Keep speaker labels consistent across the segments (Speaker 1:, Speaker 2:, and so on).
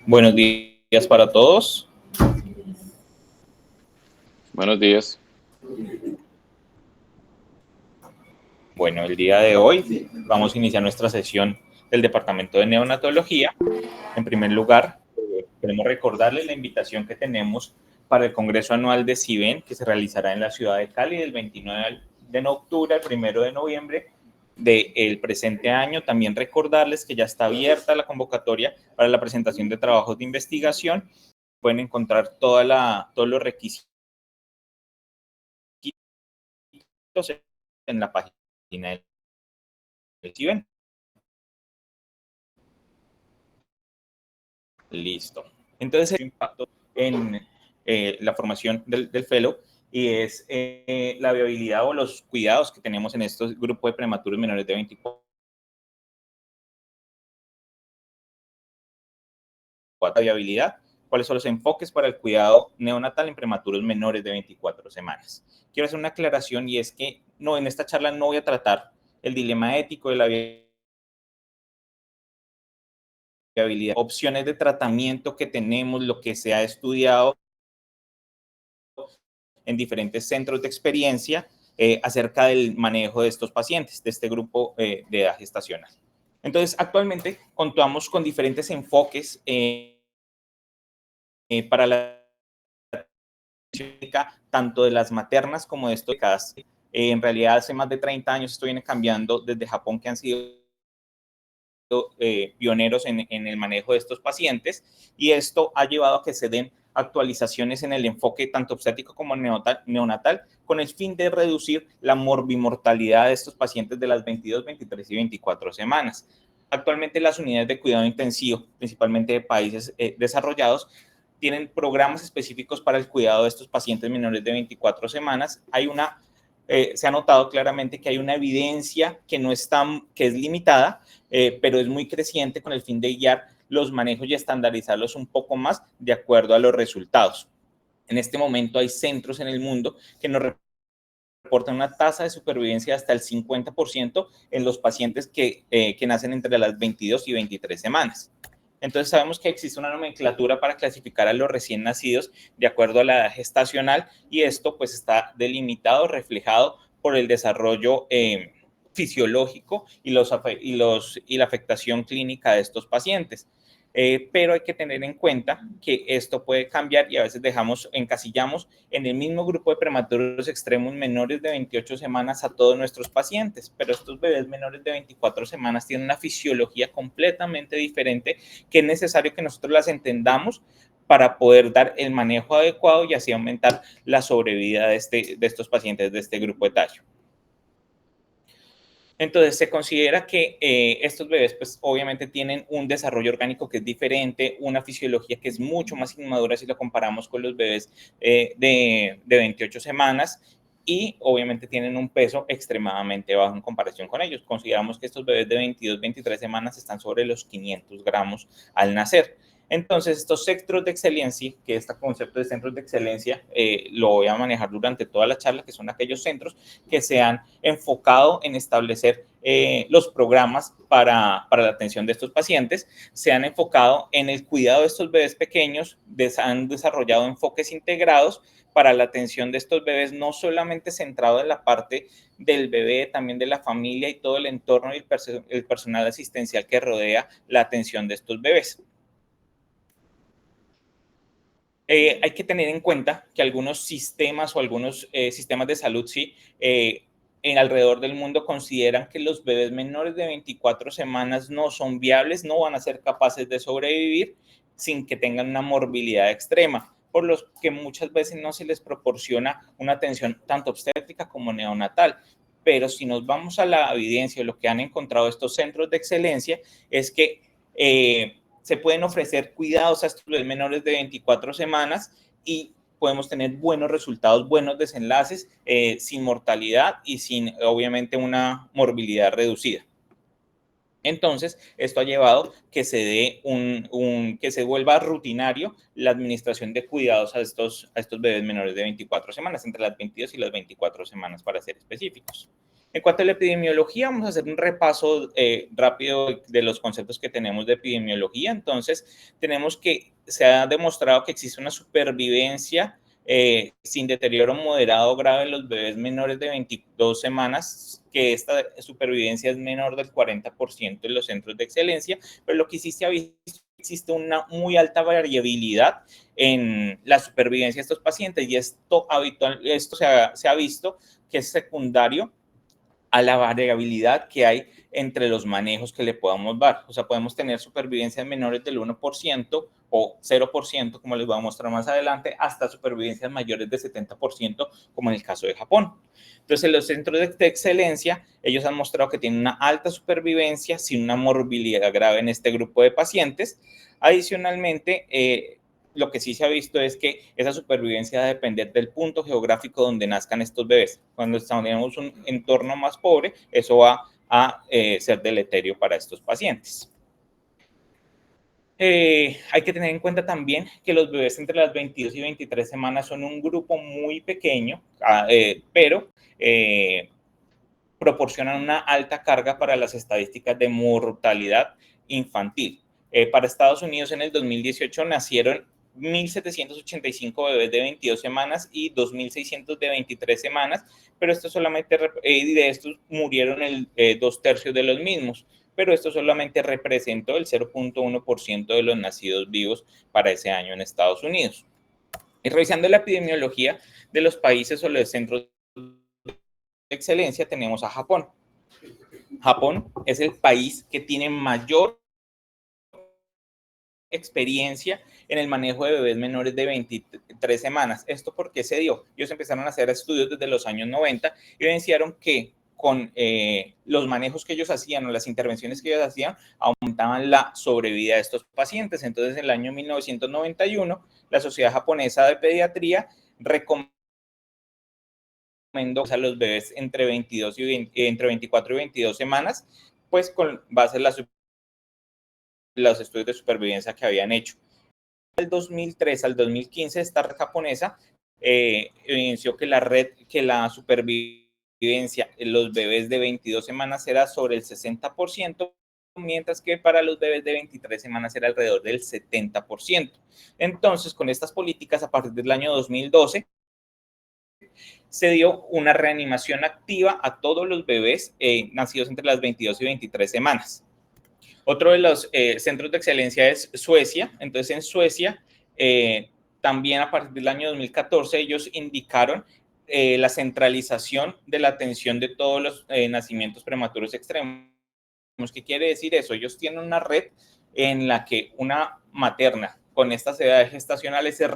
Speaker 1: Buenos días para todos.
Speaker 2: Buenos días.
Speaker 1: Bueno, el día de hoy vamos a iniciar nuestra sesión del Departamento de Neonatología. En primer lugar, queremos recordarles la invitación que tenemos para el Congreso Anual de CIBEN, que se realizará en la ciudad de Cali del 29 de octubre al 1 de noviembre del presente año. También recordarles que ya está abierta la convocatoria para la presentación de trabajos de investigación. Pueden encontrar todos los requisitos en la página del CIBEN. Listo. Entonces, el impacto en la formación del fellow y es la viabilidad o los cuidados que tenemos en estos grupos de prematuros menores de 24 viabilidad. ¿Cuáles son los enfoques para el cuidado neonatal en prematuros menores de 24 semanas? Quiero hacer una aclaración y es que no, en esta charla no voy a tratar el dilema ético de la viabilidad, opciones de tratamiento que tenemos, lo que se ha estudiado en diferentes centros de experiencia acerca del manejo de estos pacientes, de este grupo de edad gestacional. Entonces, actualmente contamos con diferentes enfoques para la tanto de las maternas como de estos casos. En realidad, hace más de 30 años esto viene cambiando desde Japón, que han sido pioneros en el manejo de estos pacientes, y esto ha llevado a que se den actualizaciones en el enfoque tanto obstétrico como neonatal, con el fin de reducir la morbimortalidad de estos pacientes de las 22, 23 y 24 semanas. Actualmente las unidades de cuidado intensivo, principalmente de países desarrollados, tienen programas específicos para el cuidado de estos pacientes menores de 24 semanas. Se ha notado claramente que hay una evidencia que es limitada, pero es muy creciente con el fin de guiar los manejos y estandarizarlos un poco más de acuerdo a los resultados. En este momento hay centros en el mundo que nos reportan una tasa de supervivencia hasta el 50% en los pacientes que nacen entre las 22 y 23 semanas. Entonces sabemos que existe una nomenclatura para clasificar a los recién nacidos de acuerdo a la edad gestacional, y esto pues está delimitado, reflejado por el desarrollo fisiológico y la afectación clínica de estos pacientes. Pero hay que tener en cuenta que esto puede cambiar y a veces encasillamos en el mismo grupo de prematuros extremos menores de 28 semanas a todos nuestros pacientes, pero estos bebés menores de 24 semanas tienen una fisiología completamente diferente, que es necesario que nosotros las entendamos para poder dar el manejo adecuado y así aumentar la sobrevida de estos pacientes de este grupo etario. Entonces, se considera que estos bebés, pues obviamente tienen un desarrollo orgánico que es diferente, una fisiología que es mucho más inmadura si lo comparamos con los bebés de 28 semanas, y obviamente tienen un peso extremadamente bajo en comparación con ellos. Consideramos que estos bebés de 22, 23 semanas están sobre los 500 gramos al nacer. Entonces, estos centros de excelencia, que este concepto de centros de excelencia lo voy a manejar durante toda la charla, que son aquellos centros que se han enfocado en establecer los programas para la atención de estos pacientes, se han enfocado en el cuidado de estos bebés pequeños, han desarrollado enfoques integrados para la atención de estos bebés, no solamente centrado en la parte del bebé, también de la familia y todo el entorno y el personal asistencial que rodea la atención de estos bebés. Hay que tener en cuenta que algunos sistemas o algunos sistemas de salud, sí, en alrededor del mundo consideran que los bebés menores de 24 semanas no son viables, no van a ser capaces de sobrevivir sin que tengan una morbilidad extrema, por lo que muchas veces no se les proporciona una atención tanto obstétrica como neonatal. Pero si nos vamos a la evidencia, lo que han encontrado estos centros de excelencia es que se pueden ofrecer cuidados a estos menores de 24 semanas y podemos tener buenos resultados, buenos desenlaces, sin mortalidad y sin, obviamente, una morbilidad reducida. Entonces, esto ha llevado que que se vuelva rutinario la administración de cuidados a estos bebés menores de 24 semanas, entre las 22 y las 24 semanas para ser específicos. En cuanto a la epidemiología, vamos a hacer un repaso rápido de los conceptos que tenemos de epidemiología. Entonces, tenemos que se ha demostrado que existe una supervivencia sin deterioro moderado o grave en los bebés menores de 22 semanas, que esta supervivencia es menor del 40% en los centros de excelencia, pero lo que sí se ha visto existe una muy alta variabilidad en la supervivencia de estos pacientes y esto se ha visto que es secundario a la variabilidad que hay entre los manejos que le podamos dar. O sea, podemos tener supervivencias menores del 1% o 0%, como les voy a mostrar más adelante, hasta supervivencias mayores de 70%, como en el caso de Japón. Entonces, en los centros de excelencia, ellos han mostrado que tienen una alta supervivencia sin una morbilidad grave en este grupo de pacientes. Adicionalmente, lo que sí se ha visto es que esa supervivencia va a depender del punto geográfico donde nazcan estos bebés. Cuando tenemos un entorno más pobre, eso va a ser deleterio para estos pacientes. Hay que tener en cuenta también que los bebés entre las 22 y 23 semanas son un grupo muy pequeño, pero proporcionan una alta carga para las estadísticas de mortalidad infantil. Para Estados Unidos en el 2018 nacieron 1.785 bebés de 22 semanas y 2.600 de 23 semanas, pero esto solamente, de estos murieron 2/3 de los mismos, pero esto solamente representó el 0.1% de los nacidos vivos para ese año en Estados Unidos. Y revisando la epidemiología de los países o los centros de excelencia, tenemos a Japón. Japón es el país que tiene mayor experiencia en el manejo de bebés menores de 23 semanas. ¿Esto por qué se dio? Ellos empezaron a hacer estudios desde los años 90 y evidenciaron que con los manejos que ellos hacían o las intervenciones que ellos hacían, aumentaban la sobrevida de estos pacientes. Entonces, en el año 1991, la Sociedad Japonesa de Pediatría recomendó a los bebés entre 24 y 22 semanas, pues con base en los estudios de supervivencia que habían hecho. Del 2003 al 2015, esta red japonesa evidenció que la supervivencia en los bebés de 22 semanas era sobre el 60%, mientras que para los bebés de 23 semanas era alrededor del 70%. Entonces, con estas políticas, a partir del año 2012, se dio una reanimación activa a todos los bebés nacidos entre las 22 y 23 semanas. Otro de los centros de excelencia es Suecia. Entonces, en Suecia, también a partir del año 2014, ellos indicaron la centralización de la atención de todos los nacimientos prematuros extremos. ¿Qué quiere decir eso? Ellos tienen una red en la que una materna con estas edades gestacionales es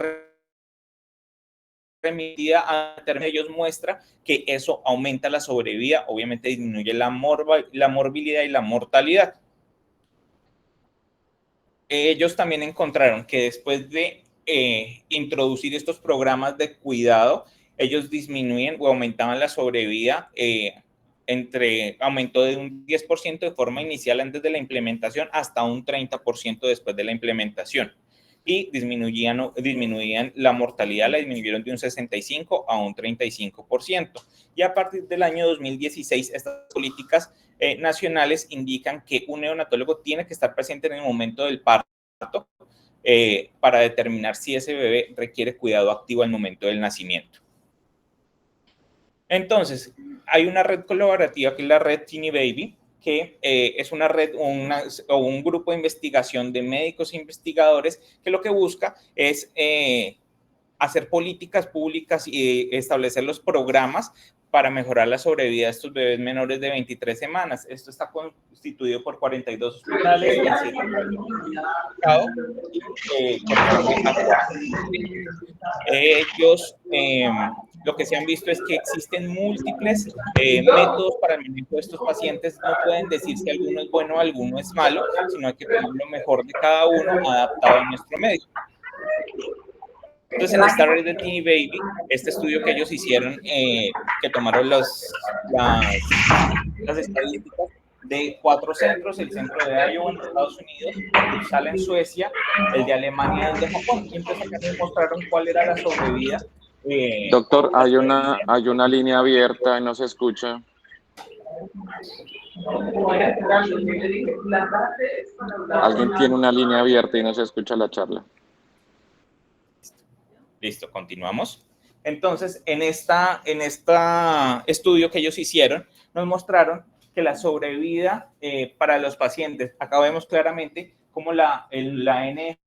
Speaker 1: remitida a términos, ellos muestra que eso aumenta la sobrevida, obviamente disminuye la morbilidad y la mortalidad. Ellos también encontraron que después de introducir estos programas de cuidado, ellos disminuyen o aumentaban la sobrevida, aumentó de un 10% de forma inicial antes de la implementación hasta un 30% después de la implementación. Y disminuían la mortalidad, la disminuyeron de un 65 a un 35%. Y a partir del año 2016, estas políticas nacionales indican que un neonatólogo tiene que estar presente en el momento del parto para determinar si ese bebé requiere cuidado activo al momento del nacimiento. Entonces, hay una red colaborativa que es la red Teeny Baby, que es una red o un grupo de investigación de médicos e investigadores que lo que busca es hacer políticas públicas y establecer los programas para mejorar la sobrevida de estos bebés menores de 23 semanas. Esto está constituido por 42 hospitales. Ellos lo que se han visto es que existen múltiples métodos para el manejo de estos pacientes. No pueden decir si alguno es bueno o alguno es malo, sino hay que tomar lo mejor de cada uno adaptado a nuestro medio. Entonces, en esta red de Teeny Baby, este estudio que ellos hicieron, que tomaron las estadísticas de 4 centros, el centro de Iowa en Estados Unidos, el Uppsala en Suecia, el de Alemania y el de Japón. Y entonces acá nos mostraron cuál era la sobrevida.
Speaker 2: Doctor, hay una línea abierta y no se escucha. Alguien tiene una línea abierta y no se escucha la charla.
Speaker 1: Listo, continuamos. Entonces, en este estudio que ellos hicieron, nos mostraron que la sobrevida para los pacientes, acá vemos claramente cómo la N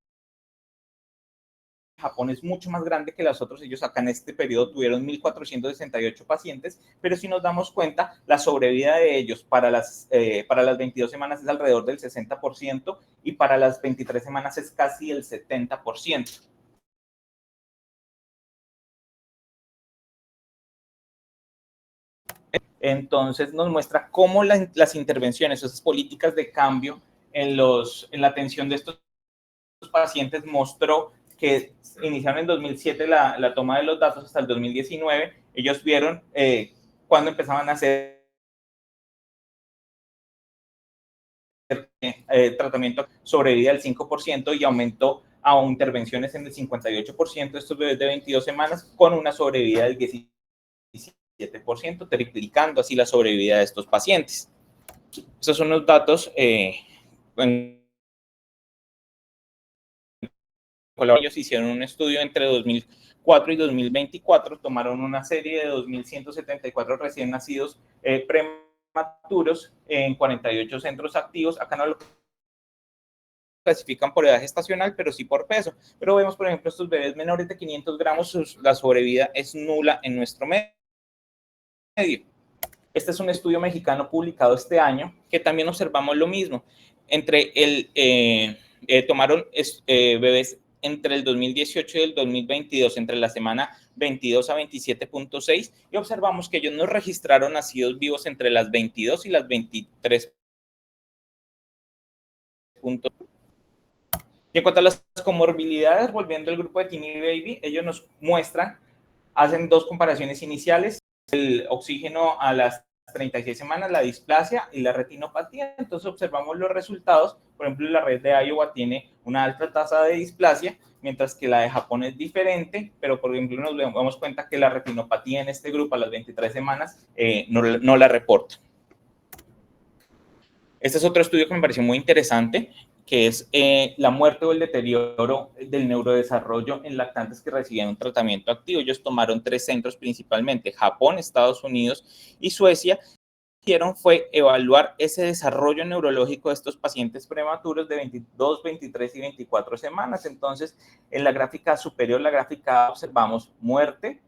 Speaker 1: Japón es mucho más grande que los otros. Ellos acá en este periodo tuvieron 1.468 pacientes, pero si nos damos cuenta, la sobrevida de ellos para las 22 semanas es alrededor del 60% y para las 23 semanas es casi el 70%. Entonces nos muestra cómo las intervenciones, esas políticas de cambio en la atención de estos pacientes mostró que iniciaron en 2007 la toma de los datos hasta el 2019. Ellos vieron cuando empezaban a hacer tratamiento sobrevida del 5% y aumentó a intervenciones en el 58% de estos bebés de 22 semanas con una sobrevida del 17%, triplicando así la sobrevida de estos pacientes. Esos son los datos ellos hicieron un estudio entre 2004 y 2024, tomaron una serie de 2.174 recién nacidos prematuros en 48 centros activos. Acá no lo clasifican por edad gestacional, pero sí por peso. Pero vemos, por ejemplo, estos bebés menores de 500 gramos, la sobrevida es nula en nuestro medio. Este es un estudio mexicano publicado este año que también observamos lo mismo. Tomaron bebés entre el 2018 y el 2022, entre la semana 22 a 27.6, y observamos que ellos no registraron nacidos vivos entre las 22 y las 23. Y en cuanto a las comorbilidades, volviendo al grupo de Teeny Baby, ellos nos muestran, hacen dos comparaciones iniciales, el oxígeno a las 36 semanas, la displasia y la retinopatía. Entonces observamos los resultados. Por ejemplo, la red de Iowa tiene una alta tasa de displasia, mientras que la de Japón es diferente, pero por ejemplo nos damos cuenta que la retinopatía en este grupo a las 23 semanas no la reporta. Este es otro estudio que me pareció muy interesante, que es la muerte o el deterioro del neurodesarrollo en lactantes que recibían un tratamiento activo. Ellos tomaron 3 centros principalmente, Japón, Estados Unidos y Suecia. Lo que hicieron fue evaluar ese desarrollo neurológico de estos pacientes prematuros de 22, 23 y 24 semanas. Entonces, en la gráfica superior, la gráfica observamos muerte,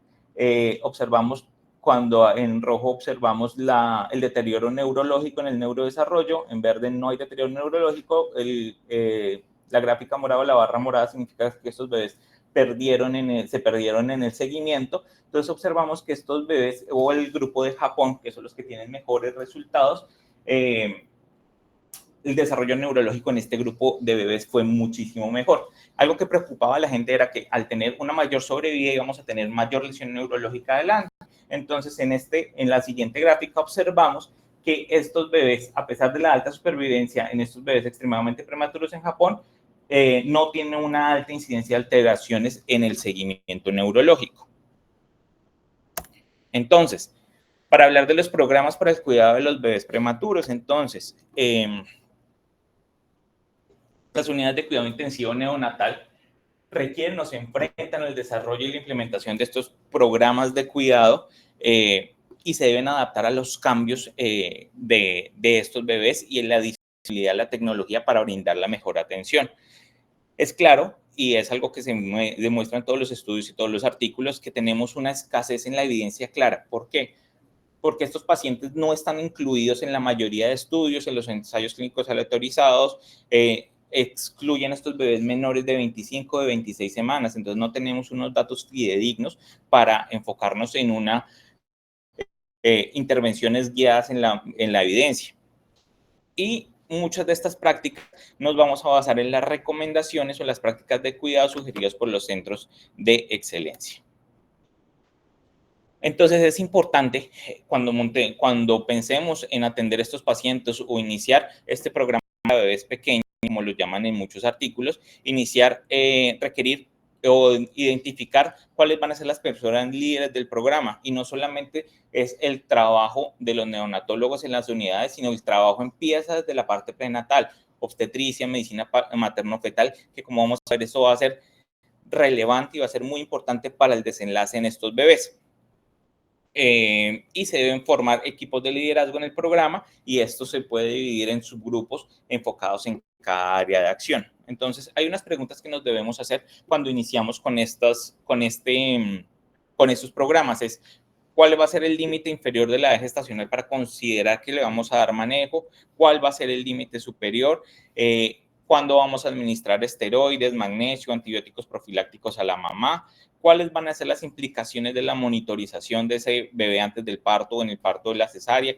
Speaker 1: observamos cuando en rojo observamos el deterioro neurológico en el neurodesarrollo, en verde no hay deterioro neurológico, la gráfica morada o la barra morada significa que estos bebés se perdieron en el seguimiento. Entonces observamos que estos bebés, o el grupo de Japón, que son los que tienen mejores resultados, el desarrollo neurológico en este grupo de bebés fue muchísimo mejor. Algo que preocupaba a la gente era que al tener una mayor sobrevida íbamos a tener mayor lesión neurológica adelante. Entonces, en la siguiente gráfica observamos que estos bebés, a pesar de la alta supervivencia en estos bebés extremadamente prematuros en Japón, no tienen una alta incidencia de alteraciones en el seguimiento neurológico. Entonces, para hablar de los programas para el cuidado de los bebés prematuros, entonces, las unidades de cuidado intensivo neonatal requieren o se enfrentan al desarrollo y la implementación de estos programas de cuidado y se deben adaptar a los cambios de estos bebés y en la disponibilidad de la tecnología para brindar la mejor atención. Es claro, y es algo que se demuestra en todos los estudios y todos los artículos, que tenemos una escasez en la evidencia clara. ¿Por qué? Porque estos pacientes no están incluidos en la mayoría de estudios, en los ensayos clínicos aleatorizados, excluyen a estos bebés menores de 25 de 26 semanas, entonces no tenemos unos datos fidedignos para enfocarnos en intervenciones guiadas en la evidencia. Y muchas de estas prácticas nos vamos a basar en las recomendaciones o las prácticas de cuidado sugeridas por los centros de excelencia. Entonces es importante cuando pensemos en atender a estos pacientes o iniciar este programa de bebés pequeños, como lo llaman en muchos artículos, requerir o identificar cuáles van a ser las personas líderes del programa. Y no solamente es el trabajo de los neonatólogos en las unidades, sino el trabajo empieza desde la parte prenatal, obstetricia, medicina materno-fetal, que como vamos a ver, eso va a ser relevante y va a ser muy importante para el desenlace en estos bebés. Y se deben formar equipos de liderazgo en el programa y esto se puede dividir en subgrupos enfocados en cada área de acción. Entonces, hay unas preguntas que nos debemos hacer cuando iniciamos con estos programas. Es, ¿cuál va a ser el límite inferior de la edad gestacional para considerar que le vamos a dar manejo? ¿Cuál va a ser el límite superior? ¿Cuándo vamos a administrar esteroides, magnesio, antibióticos profilácticos a la mamá? ¿Cuáles van a ser las implicaciones de la monitorización de ese bebé antes del parto o en el parto de la cesárea?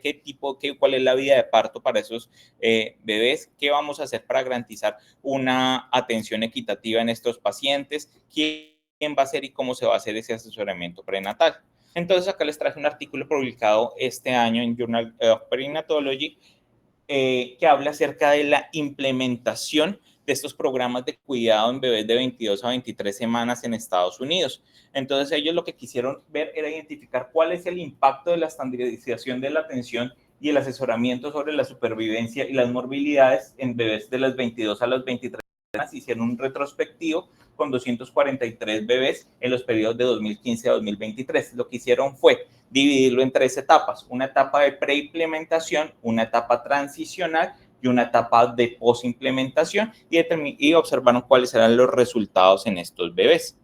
Speaker 1: ¿Cuál es la vida de parto para esos bebés? ¿Qué vamos a hacer para garantizar una atención equitativa en estos pacientes? ¿Quién va a hacer y cómo se va a hacer ese asesoramiento prenatal? Entonces, acá les traje un artículo publicado este año en Journal of Perinatology que habla acerca de la implementación de estos programas de cuidado en bebés de 22 a 23 semanas en Estados Unidos. Entonces, ellos lo que quisieron ver era identificar cuál es el impacto de la estandarización de la atención y el asesoramiento sobre la supervivencia y las morbilidades en bebés de las 22 a las 23 semanas. Hicieron un retrospectivo con 243 bebés en los periodos de 2015 a 2023. Lo que hicieron fue dividirlo en 3 etapas, una etapa de preimplementación, una etapa transicional y una etapa de posimplementación y observaron cuáles eran los resultados en estos bebés.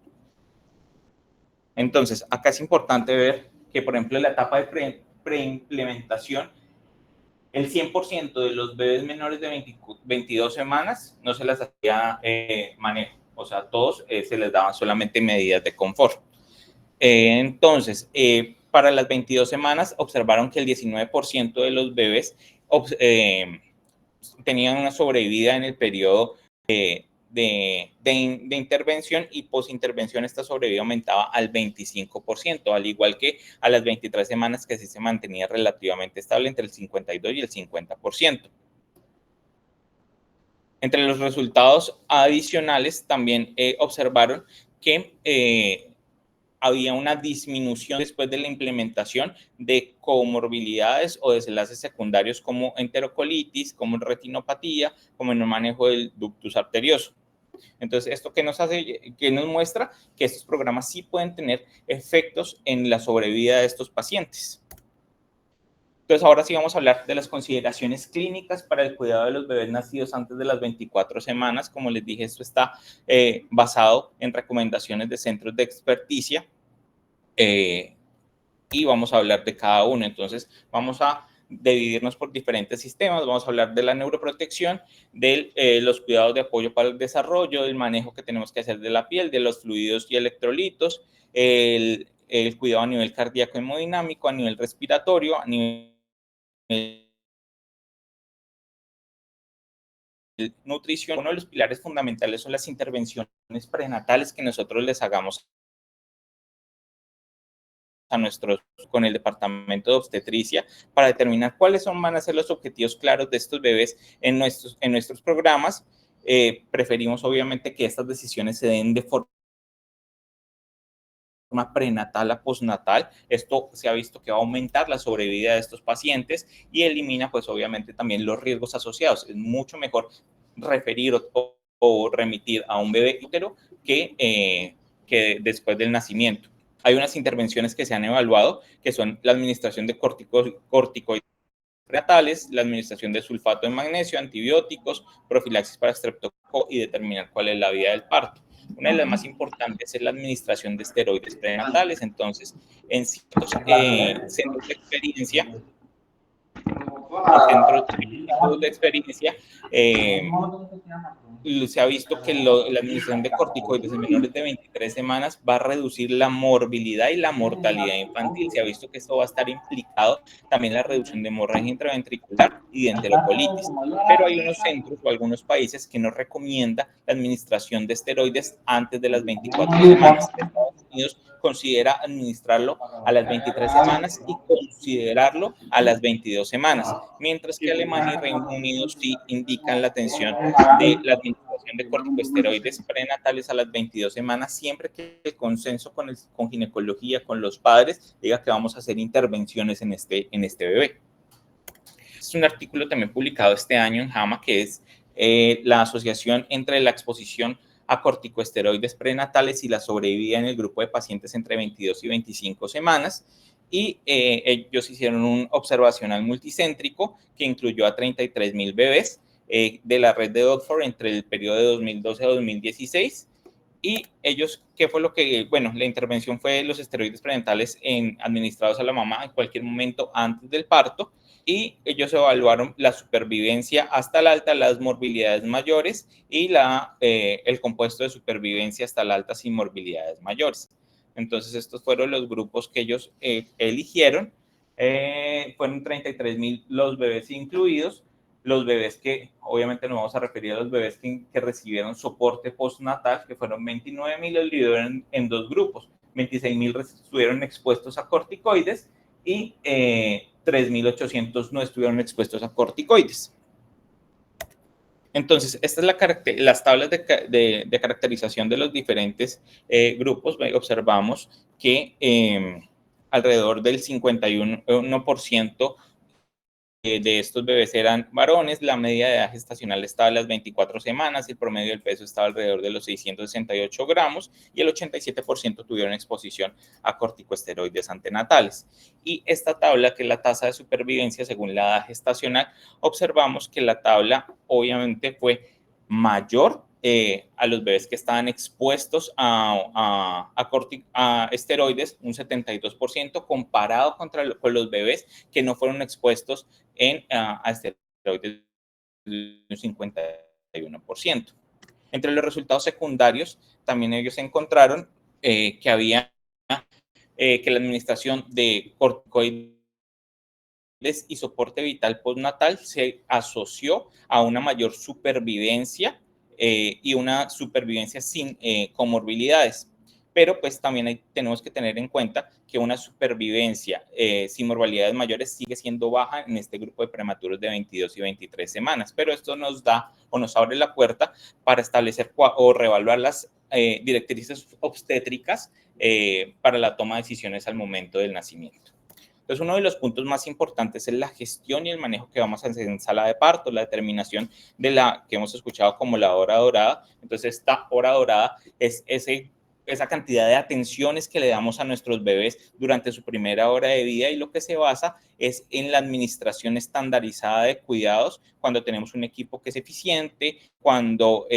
Speaker 1: Entonces, acá es importante ver que, por ejemplo, en la etapa de preimplementación, el 100% de los bebés menores de 22 semanas no se les hacía manejo, o sea, todos se les daban solamente medidas de confort. Entonces, para las 22 semanas observaron que el 19% de los bebés tenían una sobrevida en el periodo de intervención y posintervención esta sobrevida aumentaba al 25%, al igual que a las 23 semanas que sí se mantenía relativamente estable entre el 52 y el 50%. Entre los resultados adicionales también observaron que había una disminución después de la implementación de comorbilidades o desenlaces secundarios como enterocolitis, como retinopatía, como en el manejo del ductus arterioso. Entonces, ¿esto qué nos hace? ¿Qué nos muestra? Que estos programas sí pueden tener efectos en la sobrevida de estos pacientes. Entonces, ahora sí vamos a hablar de las consideraciones clínicas para el cuidado de los bebés nacidos antes de las 24 semanas. Como les dije, esto está basado en recomendaciones de centros de experticia y vamos a hablar de cada uno. Entonces, vamos a dividirnos por diferentes sistemas. Vamos a hablar de la neuroprotección, de los cuidados de apoyo para el desarrollo, del manejo que tenemos que hacer de la piel, de los fluidos y electrolitos, el cuidado a nivel cardíaco hemodinámico, a nivel respiratorio, a nivel nutrición. Uno de los pilares fundamentales son las intervenciones prenatales que nosotros les hagamos a con el departamento de obstetricia para determinar cuáles van a ser los objetivos claros de estos bebés en nuestros programas. Preferimos obviamente que estas decisiones se den de forma prenatal a postnatal. Esto se ha visto que va a aumentar la sobrevida de estos pacientes y elimina pues obviamente también los riesgos asociados. Es mucho mejor referir o remitir a un bebé útero que después del nacimiento. Hay unas intervenciones que se han evaluado que son la administración de corticoides prenatales, la administración de sulfato de magnesio, antibióticos, profilaxis para estreptococo y determinar cuál es la vía del parto. Una de las más importantes es la administración de esteroides prenatales. Entonces, en ciertos centros de experiencia, se ha visto que la administración de corticoides en menores de 23 semanas va a reducir la morbilidad y la mortalidad infantil. Se ha visto que esto va a estar implicado también en la reducción de hemorragia intraventricular y de enterocolitis. Pero hay unos centros o algunos países que no recomiendan la administración de esteroides antes de las 24 semanas. Estados Unidos considera administrarlo a las 23 semanas y considerarlo a las 22 semanas, mientras que Alemania y Reino Unido sí indican la atención de la administración de corticosteroides prenatales a las 22 semanas, siempre que el consenso con ginecología, con los padres, diga que vamos a hacer intervenciones en este bebé. Es un artículo también publicado este año en JAMA, que es la asociación entre la exposición a corticosteroides prenatales y la sobrevida en el grupo de pacientes entre 22 y 25 semanas. Y ellos hicieron un observacional multicéntrico que incluyó a 33,000 bebés de la red de Oxford entre el periodo de 2012 a 2016. Y ellos, ¿qué fue lo que? Bueno, la intervención fue los esteroides prenatales administrados a la mamá en cualquier momento antes del parto, y ellos evaluaron la supervivencia hasta la alta, las morbilidades mayores y el compuesto de supervivencia hasta la alta sin morbilidades mayores. Entonces, estos fueron los grupos que ellos eligieron. Fueron 33,000 los bebés incluidos. Los bebés que, obviamente nos vamos a referir a los bebés que recibieron soporte postnatal, que fueron 29,000, los dividieron en dos grupos. 26,000 estuvieron expuestos a corticoides y 3,800 no estuvieron expuestos a corticoides. Entonces, estas son las tablas de caracterización de los diferentes grupos. Observamos que alrededor del 51% de estos bebés eran varones, la media de edad gestacional estaba a las 24 semanas, el promedio del peso estaba alrededor de los 668 gramos y el 87% tuvieron exposición a corticosteroides antenatales. Y esta tabla, que es la tasa de supervivencia según la edad gestacional, observamos que la tabla obviamente fue mayor a los bebés que estaban expuestos a esteroides, un 72%, comparado con los bebés que no fueron expuestos a esteroides, un 51%. Entre los resultados secundarios, también ellos encontraron que había que la administración de corticoides y soporte vital postnatal se asoció a una mayor supervivencia y una supervivencia sin comorbilidades. Pero pues también tenemos que tener en cuenta que una supervivencia sin morbilidades mayores sigue siendo baja en este grupo de prematuros de 22 y 23 semanas. Pero esto nos da o nos abre la puerta para establecer o reevaluar las directrices obstétricas para la toma de decisiones al momento del nacimiento. Entonces, uno de los puntos más importantes es la gestión y el manejo que vamos a hacer en sala de parto, la determinación de la que hemos escuchado como la hora dorada. Entonces, esta hora dorada es esa cantidad de atenciones que le damos a nuestros bebés durante su primera hora de vida, y lo que se basa es en la administración estandarizada de cuidados cuando tenemos un equipo que es eficiente, cuando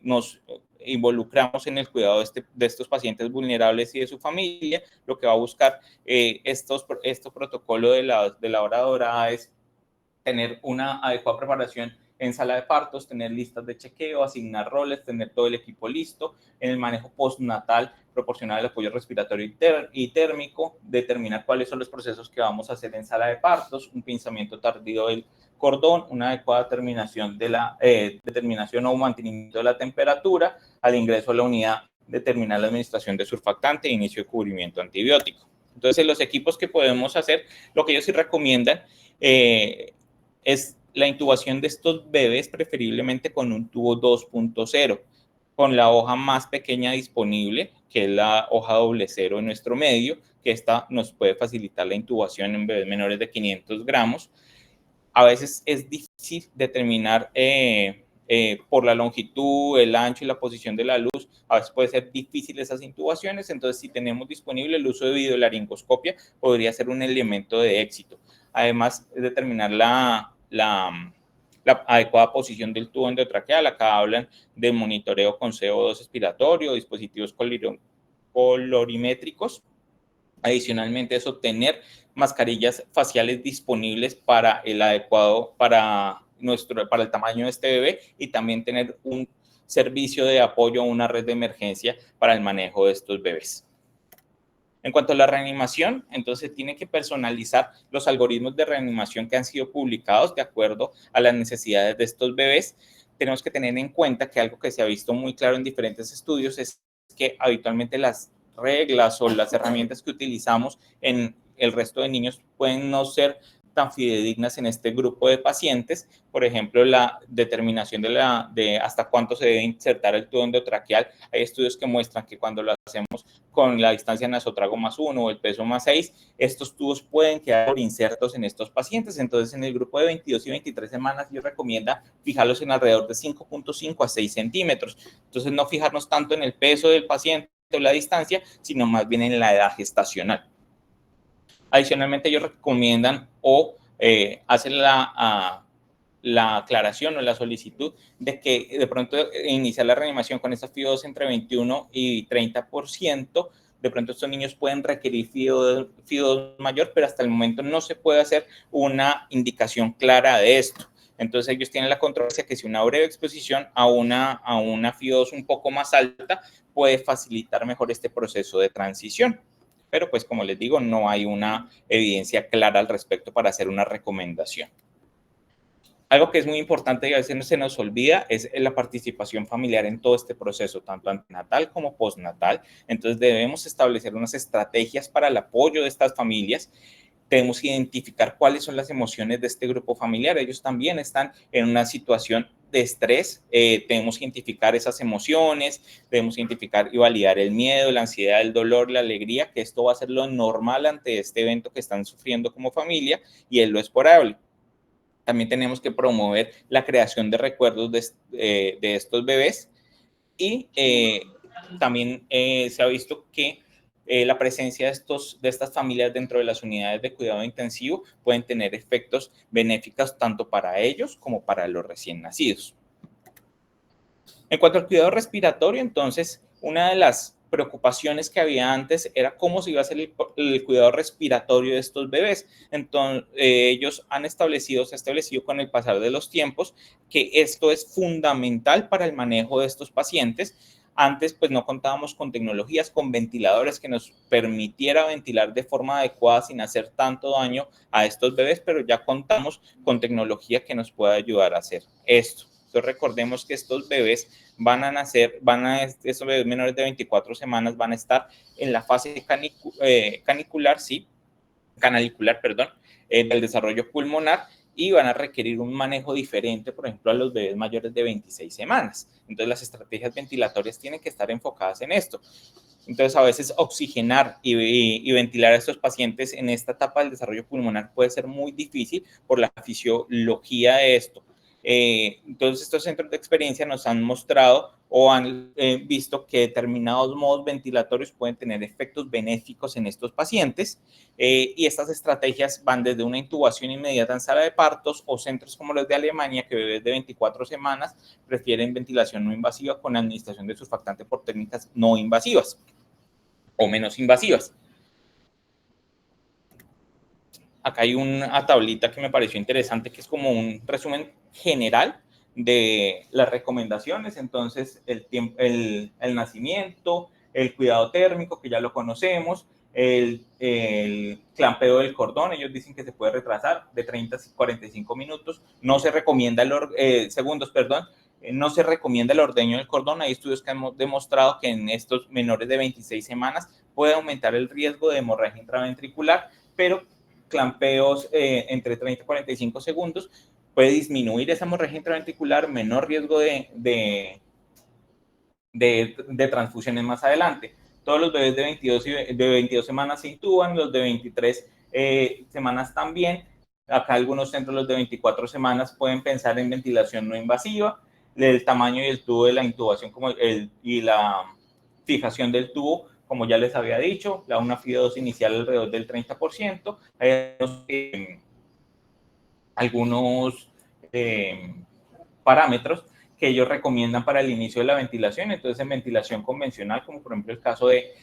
Speaker 1: nos involucramos en el cuidado de estos pacientes vulnerables y de su familia. Lo que va a buscar este protocolo de la hora dorada es tener una adecuada preparación en sala de partos, tener listas de chequeo, asignar roles, tener todo el equipo listo. En el manejo postnatal, proporcionar el apoyo respiratorio y térmico, determinar cuáles son los procesos que vamos a hacer en sala de partos, un pinzamiento tardío del cordón, una adecuada determinación o mantenimiento de la temperatura, al ingreso a la unidad, determinar la administración de surfactante e inicio de cubrimiento antibiótico. Entonces, los equipos que podemos hacer, lo que ellos sí recomiendan es la intubación de estos bebés, preferiblemente con un tubo 2.0, con la hoja más pequeña disponible, que es la hoja 00 en nuestro medio, que esta nos puede facilitar la intubación en bebés menores de 500 gramos. A veces es difícil determinar por la longitud, el ancho y la posición de la luz. A veces puede ser difícil esas intubaciones. Entonces, si tenemos disponible el uso de videolaringoscopia, podría ser un elemento de éxito. Además, determinar la adecuada posición del tubo endotraqueal. Acá hablan de monitoreo con CO2 expiratorio, dispositivos colorimétricos. Adicionalmente, es obtener mascarillas faciales disponibles para el adecuado, para el tamaño de este bebé, y también tener un servicio de apoyo, una red de emergencia para el manejo de estos bebés. En cuanto a la reanimación, entonces tiene que personalizar los algoritmos de reanimación que han sido publicados de acuerdo a las necesidades de estos bebés. Tenemos que tener en cuenta que algo que se ha visto muy claro en diferentes estudios es que habitualmente las reglas o las herramientas que utilizamos en el resto de niños pueden no ser tan fidedignas en este grupo de pacientes. Por ejemplo, la determinación de hasta cuánto se debe insertar el tubo endotraqueal. Hay estudios que muestran que cuando lo hacemos con la distancia nasotrago +1 o el peso +6, estos tubos pueden quedar insertos en estos pacientes. Entonces, en el grupo de 22 y 23 semanas, yo recomienda fijarlos en alrededor de 5.5 a 6 centímetros. Entonces, no fijarnos tanto en el peso del paciente o la distancia, sino más bien en la edad gestacional. Adicionalmente, ellos recomiendan o hacen la aclaración o la solicitud de que de pronto iniciar la reanimación con esta FIO2 entre 21 y 30%. De pronto estos niños pueden requerir FIO2 mayor, pero hasta el momento no se puede hacer una indicación clara de esto. Entonces ellos tienen la controversia que si una breve exposición a una FIO2 un poco más alta puede facilitar mejor este proceso de transición. Pero pues como les digo, no hay una evidencia clara al respecto para hacer una recomendación. Algo que es muy importante y a veces no se nos olvida es la participación familiar en todo este proceso, tanto antenatal como postnatal. Entonces debemos establecer unas estrategias para el apoyo de estas familias. Debemos identificar cuáles son las emociones de este grupo familiar. Ellos también están en una situación de estrés. Debemos identificar esas emociones, debemos identificar y validar el miedo, la ansiedad, el dolor, la alegría, que esto va a ser lo normal ante este evento que están sufriendo como familia y es lo esperable. También tenemos que promover la creación de recuerdos de estos bebés y también se ha visto que la presencia de estas familias dentro de las unidades de cuidado intensivo pueden tener efectos benéficos tanto para ellos como para los recién nacidos. En cuanto al cuidado respiratorio, entonces, una de las preocupaciones que había antes era cómo se iba a hacer el cuidado respiratorio de estos bebés. Entonces, ellos se ha establecido con el pasar de los tiempos que esto es fundamental para el manejo de estos pacientes. Antes, pues no contábamos con tecnologías, con ventiladores que nos permitiera ventilar de forma adecuada sin hacer tanto daño a estos bebés, pero ya contamos con tecnología que nos pueda ayudar a hacer esto. Entonces, recordemos que estos bebés van a nacer, estos bebés menores de 24 semanas van a estar en la fase canalicular, del desarrollo pulmonar y van a requerir un manejo diferente, por ejemplo, a los bebés mayores de 26 semanas. Entonces, las estrategias ventilatorias tienen que estar enfocadas en esto. Entonces, a veces oxigenar y ventilar a estos pacientes en esta etapa del desarrollo pulmonar puede ser muy difícil por la fisiología de esto. Entonces, estos centros de experiencia nos han mostrado o han visto que determinados modos ventilatorios pueden tener efectos benéficos en estos pacientes y estas estrategias van desde una intubación inmediata en sala de partos o centros como los de Alemania, que bebés de 24 semanas prefieren ventilación no invasiva con administración de surfactante por técnicas no invasivas o menos invasivas. Acá hay una tablita que me pareció interesante, que es como un resumen general de las recomendaciones. Entonces, el nacimiento, el cuidado térmico, que ya lo conocemos, el clampeo del cordón, ellos dicen que se puede retrasar de 30 a 45 minutos. No se recomienda no se recomienda el ordeño del cordón. Hay estudios que han demostrado que en estos menores de 26 semanas puede aumentar el riesgo de hemorragia intraventricular, pero clampeos entre 30 y 45 segundos puede disminuir esa hemorragia intraventricular, menor riesgo de transfusiones más adelante. Todos los bebés de 22 semanas se intuban, los de 23 semanas también. Acá algunos centros, los de 24 semanas, pueden pensar en ventilación no invasiva. El tamaño y el tubo de la intubación y la fijación del tubo, como ya les había dicho, una FIO2 inicial alrededor del 30%. Hay algunos parámetros que ellos recomiendan para el inicio de la ventilación. Entonces, en ventilación convencional, como por ejemplo el caso de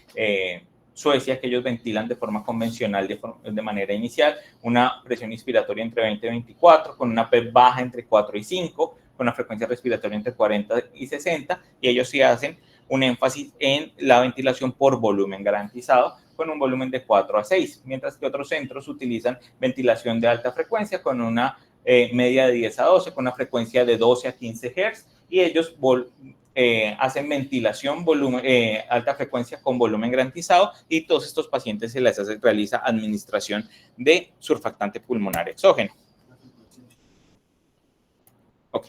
Speaker 1: Suecia, que ellos ventilan de forma convencional de manera inicial, una presión inspiratoria entre 20 y 24, con una PEP baja entre 4 y 5, con una frecuencia respiratoria entre 40 y 60, y ellos sí hacen un énfasis en la ventilación por volumen garantizado, con un volumen de 4 a 6, mientras que otros centros utilizan ventilación de alta frecuencia con una media de 10 a 12, con una frecuencia de 12 a 15 Hz, y ellos hacen ventilación, alta frecuencia con volumen garantizado, y todos estos pacientes se les realiza administración de surfactante pulmonar exógeno. Ok.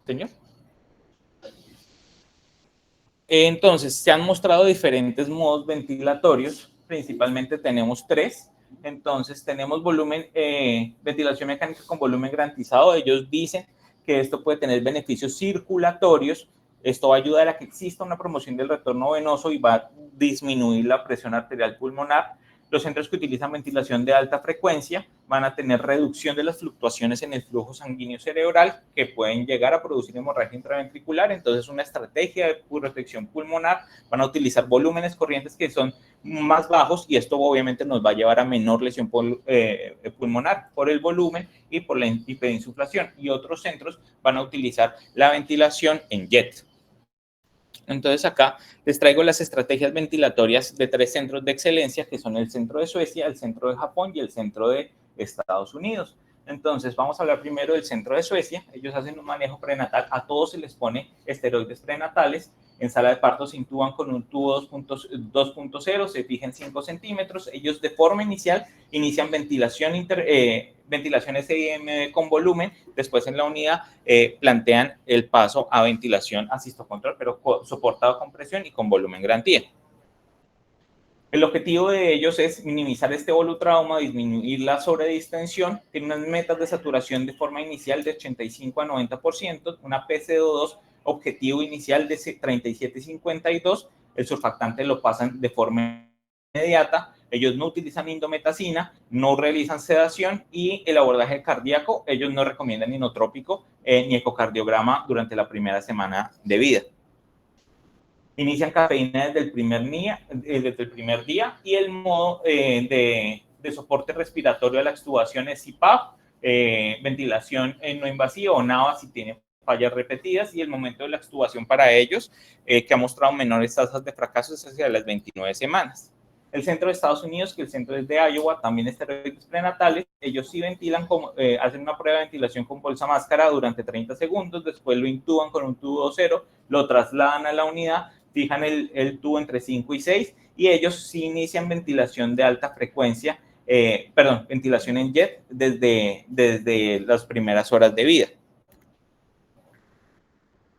Speaker 1: Señor. Entonces, se han mostrado diferentes modos ventilatorios, principalmente tenemos 3. Entonces, tenemos ventilación mecánica con volumen garantizado. Ellos dicen que esto puede tener beneficios circulatorios. Esto va a ayudar a que exista una promoción del retorno venoso y va a disminuir la presión arterial pulmonar. Los centros que utilizan ventilación de alta frecuencia van a tener reducción de las fluctuaciones en el flujo sanguíneo cerebral que pueden llegar a producir hemorragia intraventricular. Entonces, una estrategia de protección pulmonar, van a utilizar volúmenes corrientes que son más bajos, y esto obviamente nos va a llevar a menor lesión pulmonar por el volumen y por la hiperinsuflación. Y otros centros van a utilizar la ventilación en jet. Entonces acá les traigo las estrategias ventilatorias de 3 centros de excelencia, que son el centro de Suecia, el centro de Japón y el centro de Estados Unidos. Entonces vamos a hablar primero del centro de Suecia. Ellos hacen un manejo prenatal, a todos se les pone esteroides prenatales. En sala de parto se intuban con un tubo 2.0, se fijan 5 centímetros. Ellos de forma inicial inician ventilación SIM con volumen. Después en la unidad plantean el paso a ventilación asistocontrol, pero soportado con presión y con volumen garantía. El objetivo de ellos es minimizar este volutrauma, disminuir la sobredistensión. Tiene unas metas de saturación de forma inicial de 85 a 90%, una PCO2 objetivo inicial de 37,52. El surfactante lo pasan de forma inmediata. Ellos no utilizan indometacina, no realizan sedación, y el abordaje cardíaco, ellos no recomiendan inotrópico ni ecocardiograma durante la primera semana de vida. Inician cafeína desde el primer día, y el modo de soporte respiratorio de la extubación es CPAP, ventilación no invasiva o NAVA si tiene fallas repetidas, y el momento de la extubación para ellos, que ha mostrado menores tasas de fracaso, es hacia las 29 semanas. El centro de Estados Unidos, que el centro es de Iowa, también esteroides prenatales. Ellos sí ventilan, hacen una prueba de ventilación con bolsa máscara durante 30 segundos, después lo intuban con un tubo 0, lo trasladan a la unidad, fijan el tubo entre 5 y 6, y ellos sí inician ventilación de alta frecuencia, ventilación en jet desde las primeras horas de vida.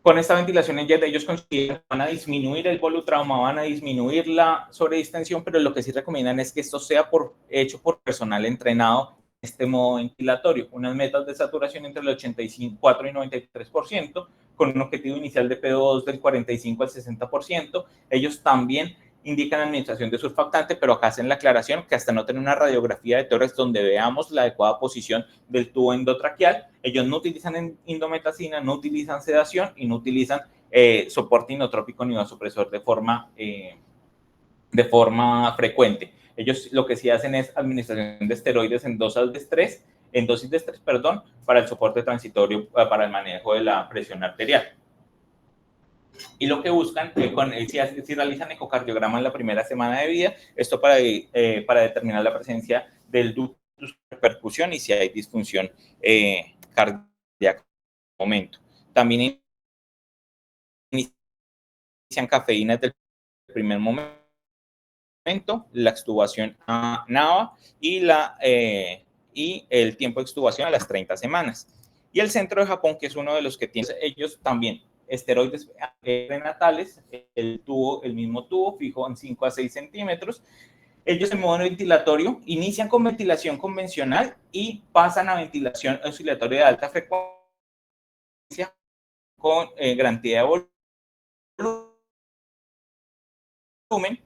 Speaker 1: Con esta ventilación en jet, ellos consideran que van a disminuir el volutrauma, van a disminuir la sobredistensión, pero lo que sí recomiendan es que esto sea hecho por personal entrenado en este modo ventilatorio. Unas metas de saturación entre el 84 y 93%, con un objetivo inicial de PO2 del 45 al 60%. Ellos también indican administración de surfactante, pero acá hacen la aclaración que hasta no tener una radiografía de tórax donde veamos la adecuada posición del tubo endotraqueal, ellos no utilizan indometacina, no utilizan sedación y no utilizan soporte inotrópico ni vasopresor de forma frecuente. Ellos lo que sí hacen es administración de esteroides en dosis de estrés, para el soporte transitorio, para el manejo de la presión arterial. Y lo que buscan, si realizan ecocardiograma en la primera semana de vida, esto para determinar la presencia del ductus de percusión y si hay disfunción cardíaca en el momento. También inician cafeína desde el primer momento, la extubación a NAVA y el tiempo de extubación a las 30 semanas. Y el centro de Japón, que es uno de los que tiene ellos también esteroides prenatales, el mismo tubo fijo en 5 a 6 centímetros. Ellos en modo ventilatorio inician con ventilación convencional y pasan a ventilación oscilatoria de alta frecuencia con garantía de volumen.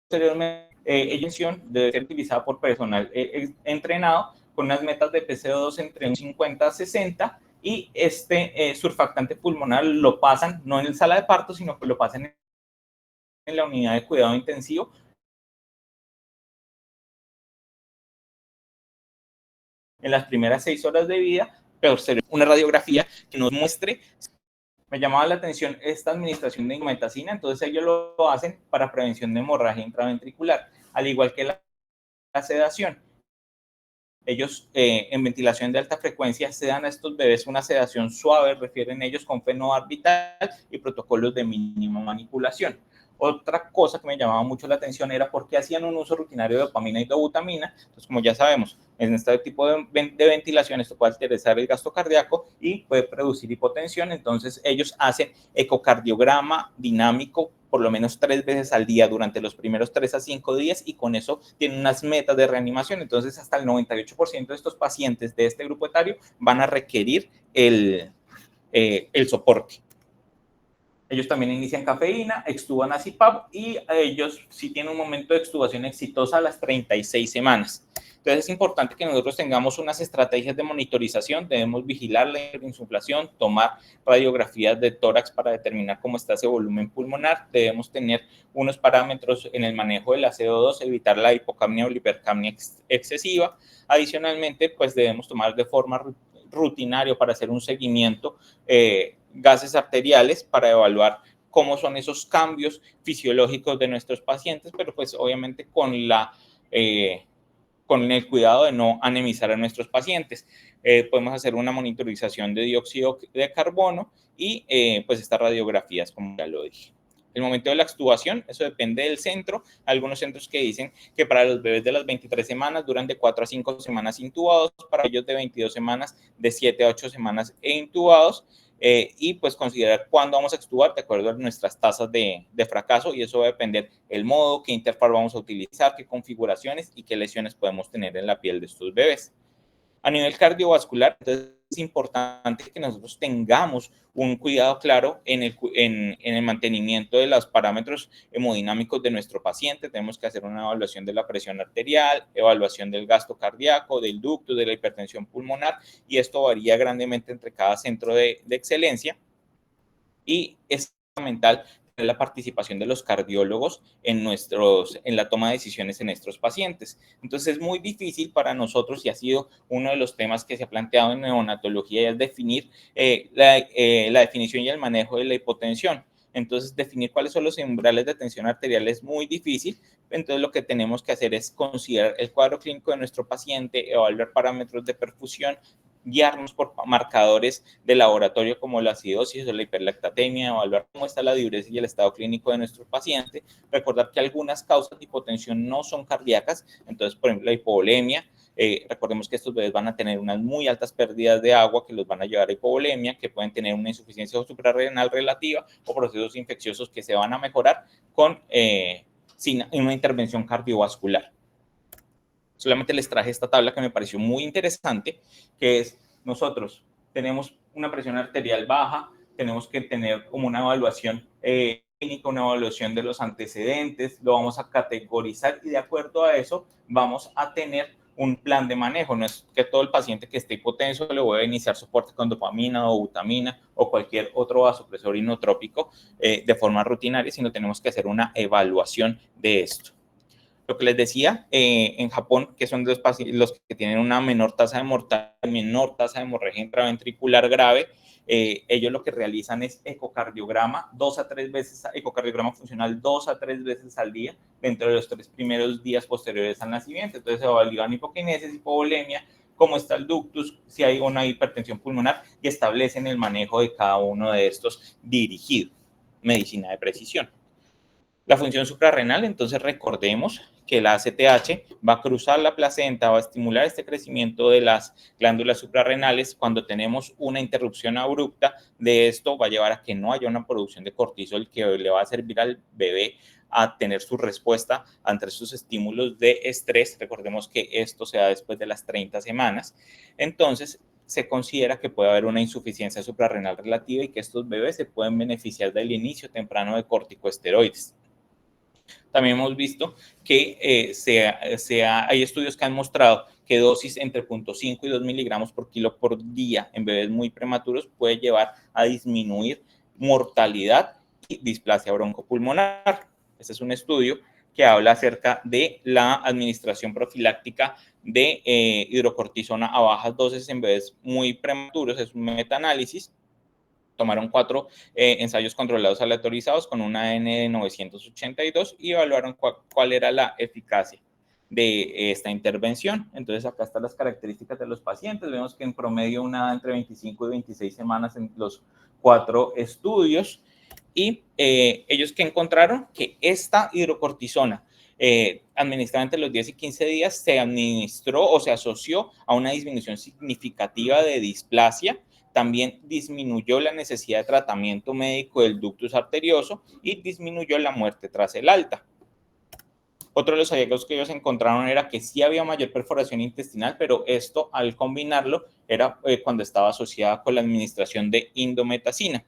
Speaker 1: Posteriormente, ella debe ser utilizada por personal entrenado con unas metas de PCO2 entre un 50 a 60, y este surfactante pulmonar lo pasan no en el sala de parto, sino que lo pasan en la unidad de cuidado intensivo en las primeras 6 horas de vida, pero una radiografía que nos muestre. Me llamaba la atención esta administración de indometacina, entonces ellos lo hacen para prevención de hemorragia intraventricular, al igual que la sedación. ellos en ventilación de alta frecuencia se dan a estos bebés una sedación suave, refieren ellos con fenobarbital y protocolos de mínima manipulación. Otra cosa que me llamaba mucho la atención era por qué hacían un uso rutinario de dopamina y dobutamina. Entonces, como ya sabemos, en este tipo de ventilación esto puede alterar el gasto cardíaco y puede producir hipotensión. Entonces, ellos hacen ecocardiograma dinámico por lo menos 3 veces al día durante los primeros 3 a 5 días y con eso tienen unas metas de reanimación. Entonces, hasta el 98% de estos pacientes de este grupo etario van a requerir el soporte. Ellos también inician cafeína, extuban a CPAP y ellos sí tienen un momento de extubación exitosa a las 36 semanas. Entonces es importante que nosotros tengamos unas estrategias de monitorización, debemos vigilar la insuflación, tomar radiografías de tórax para determinar cómo está ese volumen pulmonar, debemos tener unos parámetros en el manejo del CO2, evitar la hipocapnia o la hipercapnia excesiva. Adicionalmente, pues debemos tomar de forma rutinaria para hacer un seguimiento gases arteriales para evaluar cómo son esos cambios fisiológicos de nuestros pacientes, pero pues obviamente con el cuidado de no anemizar a nuestros pacientes. Podemos hacer una monitorización de dióxido de carbono y pues estas radiografías, como ya lo dije. El momento de la extubación, eso depende del centro. Algunos centros que dicen que para los bebés de las 23 semanas duran de 4 a 5 semanas intubados, para ellos de 22 semanas de 7 a 8 semanas intubados. Y pues considerar cuándo vamos a extubar de acuerdo a nuestras tasas de fracaso, y eso va a depender el modo, qué interfaz vamos a utilizar, qué configuraciones y qué lesiones podemos tener en la piel de estos bebés. A nivel cardiovascular, entonces es importante que nosotros tengamos un cuidado claro en el mantenimiento de los parámetros hemodinámicos de nuestro paciente. Tenemos que hacer una evaluación de la presión arterial, evaluación del gasto cardíaco, del ducto, de la hipertensión pulmonar, y esto varía grandemente entre cada centro de excelencia. Y es fundamental la participación de los cardiólogos en la toma de decisiones en nuestros pacientes. Entonces es muy difícil para nosotros, y ha sido uno de los temas que se ha planteado en neonatología, es definir la definición y el manejo de la hipotensión. Entonces, definir cuáles son los umbrales de tensión arterial es muy difícil. Entonces, lo que tenemos que hacer es considerar el cuadro clínico de nuestro paciente, evaluar parámetros de perfusión, guiarnos por marcadores de laboratorio como la acidosis o la hiperlactatemia, evaluar cómo está la diuresis y el estado clínico de nuestro paciente. Recordar que algunas causas de hipotensión no son cardíacas, entonces, por ejemplo, la hipovolemia. Recordemos que estos bebés van a tener unas muy altas pérdidas de agua que los van a llevar a hipovolemia, que pueden tener una insuficiencia suprarrenal relativa o procesos infecciosos que se van a mejorar sin una intervención cardiovascular. Solamente les traje esta tabla que me pareció muy interesante, que es, nosotros tenemos una presión arterial baja, tenemos que tener como una evaluación clínica, una evaluación de los antecedentes, lo vamos a categorizar y de acuerdo a eso vamos a tener un plan de manejo. No es que todo el paciente que esté hipotenso le voy a iniciar soporte con dopamina o butamina o cualquier otro vasopresor inotrópico de forma rutinaria, sino tenemos que hacer una evaluación de esto. Lo que les decía, en Japón, que son los que tienen una menor tasa de mortalidad, menor tasa de hemorragia intraventricular grave, ellos lo que realizan es ecocardiograma 2 a 3 veces, ecocardiograma funcional 2 a 3 veces al día dentro de los 3 primeros días posteriores al nacimiento. Entonces se evalúan hipoquinesis, hipovolemia, cómo está el ductus, si hay una hipertensión pulmonar, y establecen el manejo de cada uno de estos dirigido. Medicina de precisión. La función suprarrenal, entonces recordemos que la ACTH va a cruzar la placenta, va a estimular este crecimiento de las glándulas suprarrenales. Cuando tenemos una interrupción abrupta de esto, va a llevar a que no haya una producción de cortisol que le va a servir al bebé a tener su respuesta ante esos estímulos de estrés. Recordemos que esto se da después de las 30 semanas. Entonces, se considera que puede haber una insuficiencia suprarrenal relativa y que estos bebés se pueden beneficiar del inicio temprano de corticosteroides. También hemos visto que hay estudios que han mostrado que dosis entre 0.5 y 2 miligramos por kilo por día en bebés muy prematuros puede llevar a disminuir mortalidad y displasia broncopulmonar. Este es un estudio que habla acerca de la administración profiláctica de hidrocortisona a bajas dosis en bebés muy prematuros. Es un metaanálisis. Tomaron 4 ensayos controlados aleatorizados con una N de 982 y evaluaron cuál era la eficacia. de esta intervención. Entonces, acá están las características de los pacientes. Vemos que en promedio una entre 25 y 26 semanas en los 4 estudios. Y ellos que encontraron que esta hidrocortisona administrada entre los 10 y 15 días se administró o se asoció a una disminución significativa de displasia. También disminuyó la necesidad de tratamiento médico del ductus arterioso y disminuyó la muerte tras el alta. Otro de los hallazgos que ellos encontraron era que sí había mayor perforación intestinal, pero esto al combinarlo era cuando estaba asociada con la administración de indometacina.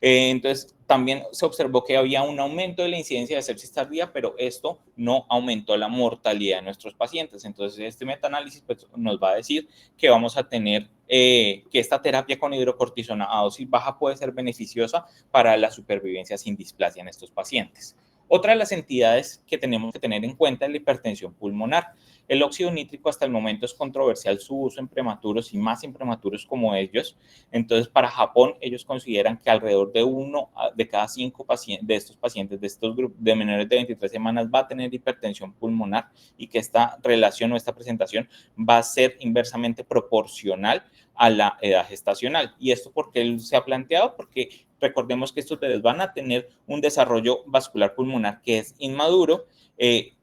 Speaker 1: Entonces, también se observó que había un aumento de la incidencia de sepsis tardía, pero esto no aumentó la mortalidad de nuestros pacientes. Entonces, este metaanálisis pues, nos va a decir que vamos a tener que esta terapia con hidrocortisona a dosis baja puede ser beneficiosa para la supervivencia sin displasia en estos pacientes. Otra de las entidades que tenemos que tener en cuenta es la hipertensión pulmonar. El óxido nítrico hasta el momento es controversial su uso en prematuros y más en prematuros como ellos. Entonces, para Japón, ellos consideran que alrededor de 1 de cada 5 de estos pacientes, de estos grupos de menores de 23 semanas, va a tener hipertensión pulmonar y que esta relación o esta presentación va a ser inversamente proporcional a la edad gestacional. ¿Y esto por qué se ha planteado? Porque recordemos que estos bebés van a tener un desarrollo vascular pulmonar que es inmaduro,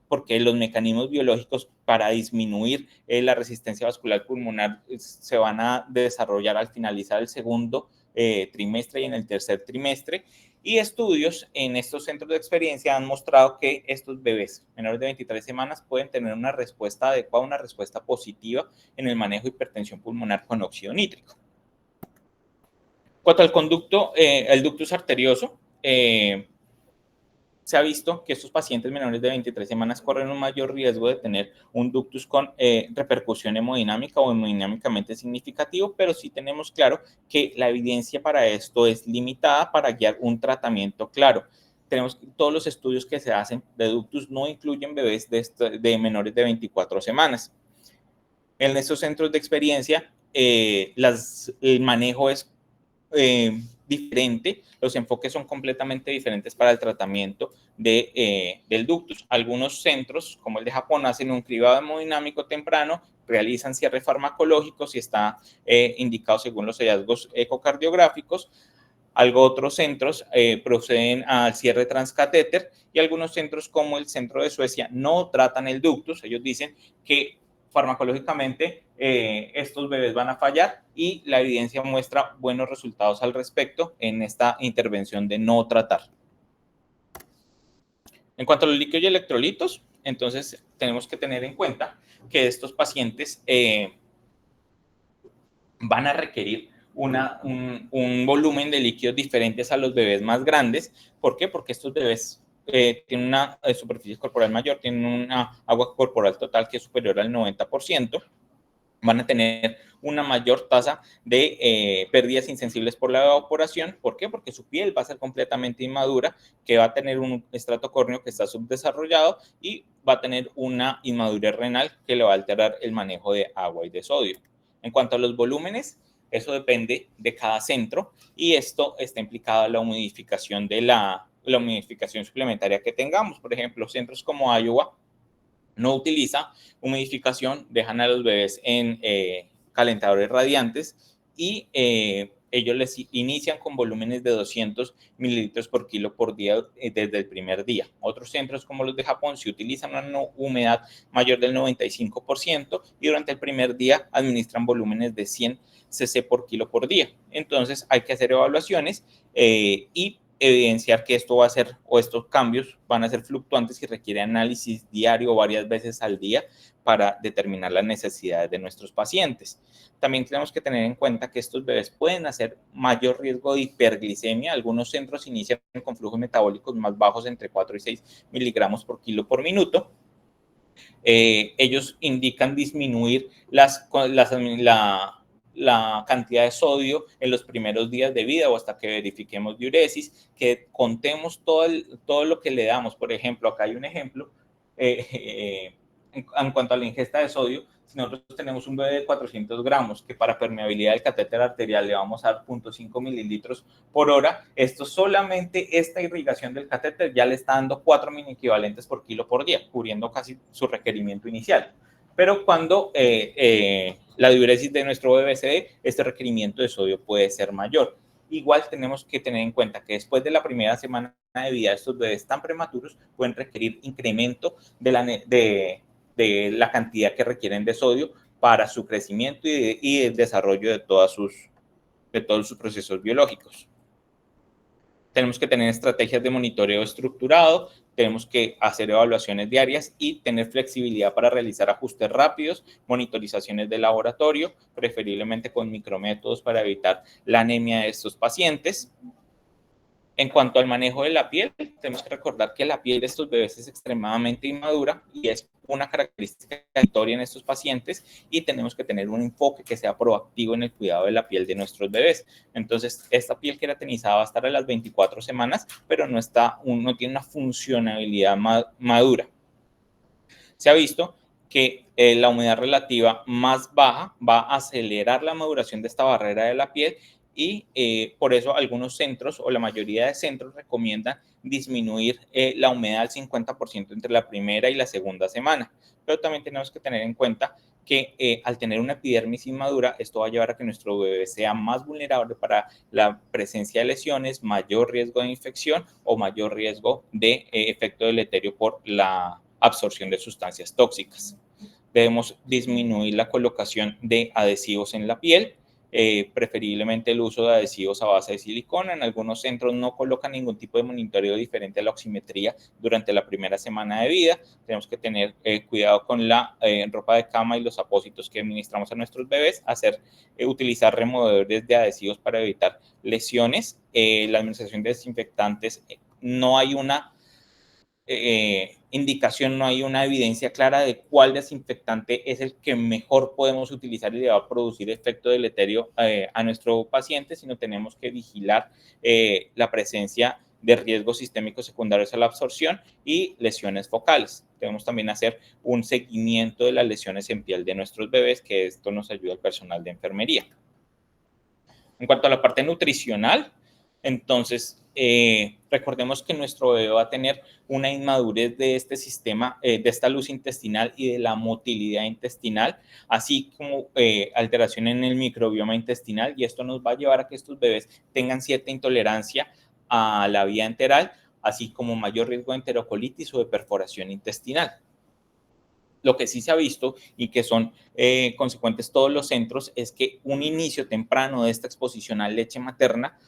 Speaker 1: porque los mecanismos biológicos para disminuir la resistencia vascular pulmonar se van a desarrollar al finalizar el segundo trimestre y en el tercer trimestre. Y estudios en estos centros de experiencia han mostrado que estos bebés menores de 23 semanas pueden tener una respuesta adecuada, una respuesta positiva en el manejo de hipertensión pulmonar con óxido nítrico. Cuanto al conducto, el ductus arterioso, se ha visto que estos pacientes menores de 23 semanas corren un mayor riesgo de tener un ductus con repercusión hemodinámica o hemodinámicamente significativo, pero sí tenemos claro que la evidencia para esto es limitada para guiar un tratamiento claro. Tenemos todos los estudios que se hacen de ductus no incluyen bebés de menores de 24 semanas. En estos centros de experiencia, el manejo es diferente, los enfoques son completamente diferentes para el tratamiento del ductus. Algunos centros, como el de Japón, hacen un cribado hemodinámico temprano, realizan cierre farmacológico si está indicado según los hallazgos ecocardiográficos. Otros centros proceden al cierre transcatéter y algunos centros como el centro de Suecia no tratan el ductus. Ellos dicen que farmacológicamente estos bebés van a fallar y la evidencia muestra buenos resultados al respecto en esta intervención de no tratar. En cuanto a los líquidos y electrolitos, entonces tenemos que tener en cuenta que estos pacientes van a requerir un volumen de líquidos diferentes a los bebés más grandes. ¿Por qué? Porque estos bebés tienen una superficie corporal mayor, tienen una agua corporal total que es superior al 90%, van a tener una mayor tasa de pérdidas insensibles por la evaporación. ¿Por qué? Porque su piel va a ser completamente inmadura, que va a tener un estrato córneo que está subdesarrollado y va a tener una inmadurez renal que le va a alterar el manejo de agua y de sodio. En cuanto a los volúmenes, eso depende de cada centro y esto está implicado en la humidificación la humidificación suplementaria que tengamos. Por ejemplo, centros como Iowa no utiliza humidificación, dejan a los bebés en calentadores radiantes y ellos les inician con volúmenes de 200 mililitros por kilo por día desde el primer día. Otros centros como los de Japón sí utilizan una humedad mayor del 95% y durante el primer día administran volúmenes de 100 cc por kilo por día. Entonces hay que hacer evaluaciones y evidenciar que esto va a ser o estos cambios van a ser fluctuantes y requiere análisis diario o varias veces al día para determinar las necesidades de nuestros pacientes. También tenemos que tener en cuenta que estos bebés pueden hacer mayor riesgo de hiperglicemia. Algunos centros inician con flujos metabólicos más bajos entre 4 y 6 miligramos por kilo por minuto. Ellos indican disminuir la cantidad de sodio en los primeros días de vida o hasta que verifiquemos diuresis, que contemos todo lo que le damos. Por ejemplo, acá hay un ejemplo en cuanto a la ingesta de sodio. Si nosotros tenemos un bebé de 400 gramos, que para permeabilidad del catéter arterial le vamos a dar 0.5 mililitros por hora, esta irrigación del catéter ya le está dando 4 mini equivalentes por kilo por día, cubriendo casi su requerimiento inicial. Pero cuando la diuresis de nuestro bebé se dé, este requerimiento de sodio puede ser mayor. Igual tenemos que tener en cuenta que después de la primera semana de vida, estos bebés tan prematuros pueden requerir incremento de la cantidad que requieren de sodio para su crecimiento y el desarrollo de todos sus procesos biológicos. Tenemos que tener estrategias de monitoreo estructurado, tenemos que hacer evaluaciones diarias y tener flexibilidad para realizar ajustes rápidos, monitorizaciones de laboratorio, preferiblemente con micrométodos para evitar la anemia de estos pacientes. En cuanto al manejo de la piel, tenemos que recordar que la piel de estos bebés es extremadamente inmadura y es una característica habitual en estos pacientes y tenemos que tener un enfoque que sea proactivo en el cuidado de la piel de nuestros bebés. Entonces, esta piel queratinizada va a estar a las 24 semanas, pero no tiene una funcionalidad madura. Se ha visto que la humedad relativa más baja va a acelerar la maduración de esta barrera de la piel y por eso algunos centros o la mayoría de centros recomiendan disminuir la humedad al 50% entre la primera y la segunda semana. Pero también tenemos que tener en cuenta que al tener una epidermis inmadura, esto va a llevar a que nuestro bebé sea más vulnerable para la presencia de lesiones, mayor riesgo de infección o mayor riesgo de efecto deleterio por la absorción de sustancias tóxicas. Debemos disminuir la colocación de adhesivos en la piel, preferiblemente el uso de adhesivos a base de silicona. En algunos centros no colocan ningún tipo de monitoreo diferente a la oximetría durante la primera semana de vida. Tenemos que tener cuidado con la ropa de cama y los apósitos que administramos a nuestros bebés, utilizar removedores de adhesivos para evitar lesiones. La administración de desinfectantes, no hay una indicación, no hay una evidencia clara de cuál desinfectante es el que mejor podemos utilizar y le va a producir efecto deleterio a nuestro paciente, sino tenemos que vigilar la presencia de riesgos sistémicos secundarios a la absorción y lesiones focales. Debemos también hacer un seguimiento de las lesiones en piel de nuestros bebés, que esto nos ayuda al personal de enfermería. En cuanto a la parte nutricional, entonces, recordemos que nuestro bebé va a tener una inmadurez de este sistema, de esta luz intestinal y de la motilidad intestinal, así como alteración en el microbioma intestinal, y esto nos va a llevar a que estos bebés tengan cierta intolerancia a la vía enteral, así como mayor riesgo de enterocolitis o de perforación intestinal. Lo que sí se ha visto y que son consecuentes todos los centros es que un inicio temprano de esta exposición a leche materna,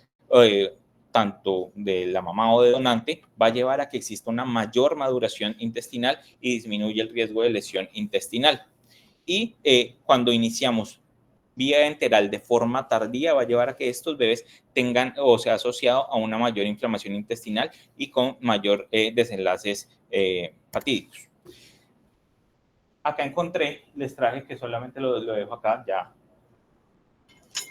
Speaker 1: tanto de la mamá o de donante, va a llevar a que exista una mayor maduración intestinal y disminuye el riesgo de lesión intestinal. Y cuando iniciamos vía enteral de forma tardía, va a llevar a que estos bebés tengan o sea asociado a una mayor inflamación intestinal y con mayor desenlaces fatídicos. Acá encontré, les traje, que solamente lo dejo acá, ya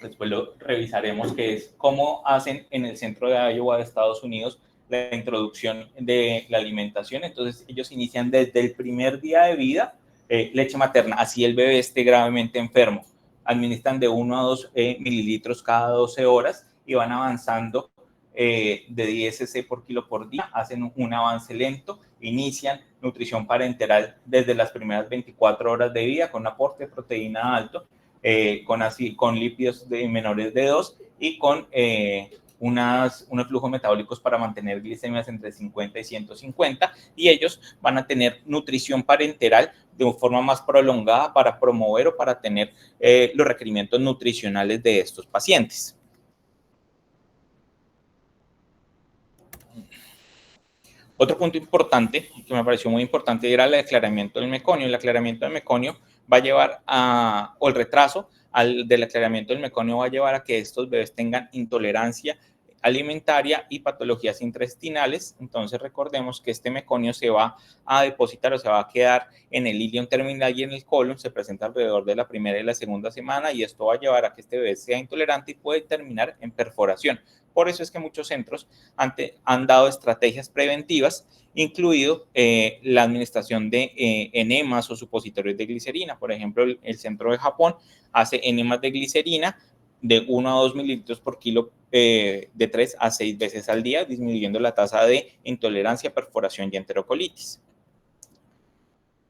Speaker 1: después lo revisaremos, que es cómo hacen en el centro de Iowa de Estados Unidos la introducción de la alimentación. Entonces ellos inician desde el primer día de vida leche materna, así el bebé esté gravemente enfermo. Administran de 1 a 2 mililitros cada 12 horas y van avanzando de 10 cc por kilo por día, hacen un avance lento, inician nutrición parenteral desde las primeras 24 horas de vida con aporte de proteína alto, con lípidos menores de 2 y con unos flujos metabólicos para mantener glicemias entre 50 y 150, y ellos van a tener nutrición parenteral de forma más prolongada para promover o para tener los requerimientos nutricionales de estos pacientes. Otro punto importante, que me pareció muy importante, era el aclaramiento del meconio. El aclaramiento del meconio va a llevar o el retraso del aclaramiento del meconio va a llevar a que estos bebés tengan intolerancia alimentaria y patologías intestinales. Entonces recordemos que este meconio se va a depositar o se va a quedar en el ileum terminal y en el colon, se presenta alrededor de la primera y la segunda semana y esto va a llevar a que este bebé sea intolerante y puede terminar en perforación. Por eso es que muchos centros han dado estrategias preventivas, incluido la administración de enemas o supositorios de glicerina. Por ejemplo, el centro de Japón hace enemas de glicerina de 1 a 2 mililitros por kilo de 3 a 6 veces al día, disminuyendo la tasa de intolerancia, perforación y enterocolitis.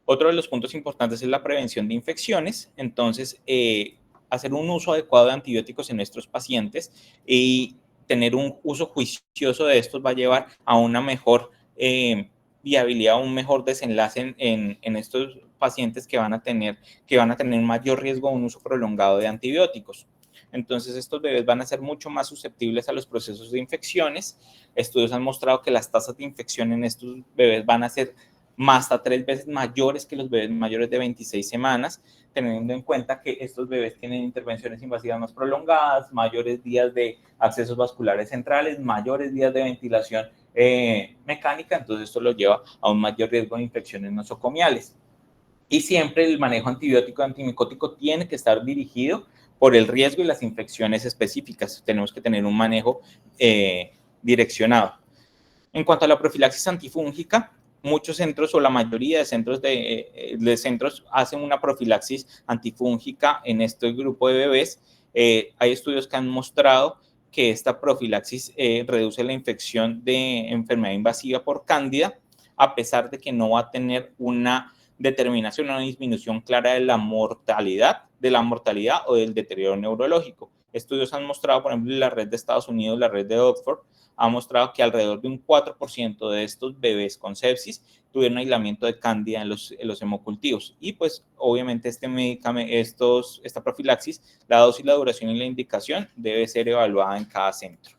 Speaker 1: Otro de los puntos importantes es la prevención de infecciones. Entonces, hacer un uso adecuado de antibióticos en nuestros pacientes y tener un uso juicioso de estos va a llevar a una mejor viabilidad, un mejor desenlace en estos pacientes que van a tener mayor riesgo a un uso prolongado de antibióticos. Entonces, estos bebés van a ser mucho más susceptibles a los procesos de infecciones. Estudios han mostrado que las tasas de infección en estos bebés van a ser hasta 3 veces mayores que los bebés mayores de 26 semanas, teniendo en cuenta que estos bebés tienen intervenciones invasivas más prolongadas, mayores días de accesos vasculares centrales, mayores días de ventilación mecánica, entonces esto lo lleva a un mayor riesgo de infecciones nosocomiales. Y siempre el manejo antibiótico antimicótico tiene que estar dirigido por el riesgo y las infecciones específicas. Tenemos que tener un manejo direccionado. En cuanto a la profilaxis antifúngica, muchos centros o la mayoría de centros hacen una profilaxis antifúngica en este grupo de bebés. Hay estudios que han mostrado que esta profilaxis reduce la infección de enfermedad invasiva por cándida, a pesar de que no va a tener una determinación, una disminución clara de la mortalidad o del deterioro neurológico. Estudios han mostrado, por ejemplo, la red de Estados Unidos, la red de Oxford, ha mostrado que alrededor de un 4% de estos bebés con sepsis tuvieron aislamiento de cándida en los hemocultivos. Y pues obviamente esta profilaxis, la dosis, la duración y la indicación debe ser evaluada en cada centro.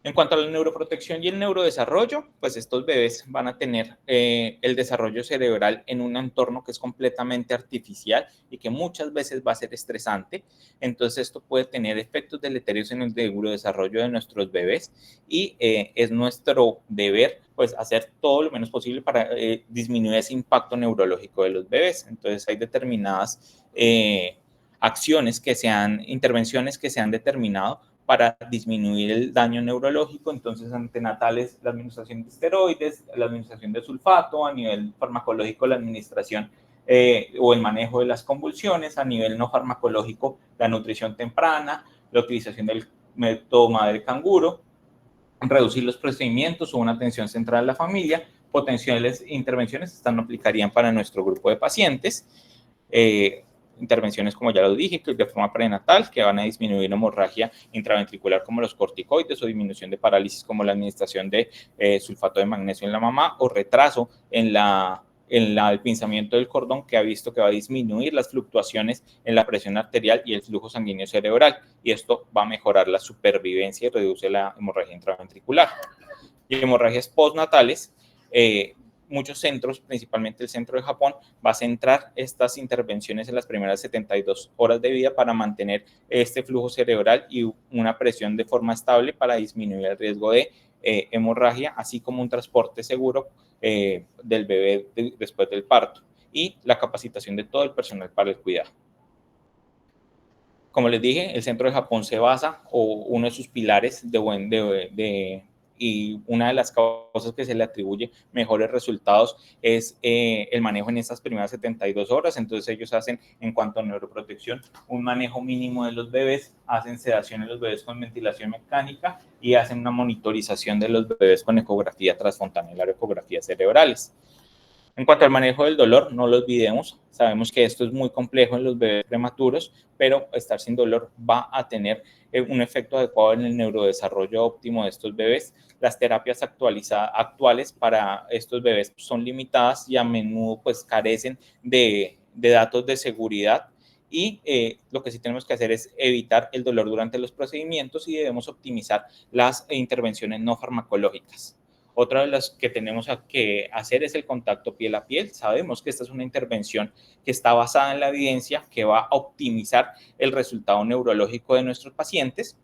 Speaker 1: En cuanto a la neuroprotección y el neurodesarrollo, pues estos bebés van a tener el desarrollo cerebral en un entorno que es completamente artificial y que muchas veces va a ser estresante. Entonces esto puede tener efectos deleterios en el neurodesarrollo de nuestros bebés y es nuestro deber pues hacer todo lo menos posible para disminuir ese impacto neurológico de los bebés. Entonces hay determinadas intervenciones que se han determinado para disminuir el daño neurológico. Entonces, antenatales, la administración de esteroides, la administración de sulfato, a nivel farmacológico, la administración o el manejo de las convulsiones, a nivel no farmacológico, la nutrición temprana, la utilización del método madre canguro, reducir los procedimientos o una atención central a la familia. Potenciales intervenciones estas aplicarían para nuestro grupo de pacientes. Intervenciones, como ya lo dije, de forma prenatal, que van a disminuir la hemorragia intraventricular como los corticoides, o disminución de parálisis como la administración de sulfato de magnesio en la mamá, o retraso en el pinzamiento del cordón, que ha visto que va a disminuir las fluctuaciones en la presión arterial y el flujo sanguíneo cerebral, y esto va a mejorar la supervivencia y reduce la hemorragia intraventricular. Y hemorragias postnatales, muchos centros, principalmente el centro de Japón, va a centrar estas intervenciones en las primeras 72 horas de vida para mantener este flujo cerebral y una presión de forma estable para disminuir el riesgo de hemorragia, así como un transporte seguro del bebé después del parto, y la capacitación de todo el personal para el cuidado. Como les dije, el centro de Japón se basa, o uno de sus pilares y una de las causas que se le atribuye mejores resultados es el manejo en estas primeras 72 horas. Entonces ellos hacen, en cuanto a neuroprotección, un manejo mínimo de los bebés, hacen sedación de los bebés con ventilación mecánica y hacen una monitorización de los bebés con ecografía transfontanelar, ecografías cerebrales. En cuanto al manejo del dolor, no lo olvidemos. Sabemos que esto es muy complejo en los bebés prematuros, pero estar sin dolor va a tener un efecto adecuado en el neurodesarrollo óptimo de estos bebés. Las terapias actuales para estos bebés son limitadas y a menudo pues carecen de datos de seguridad. Y lo que sí tenemos que hacer es evitar el dolor durante los procedimientos y debemos optimizar las intervenciones no farmacológicas. Otra de las que tenemos que hacer es el contacto piel a piel. Sabemos que esta es una intervención que está basada en la evidencia, que va a optimizar el resultado neurológico de nuestros pacientes.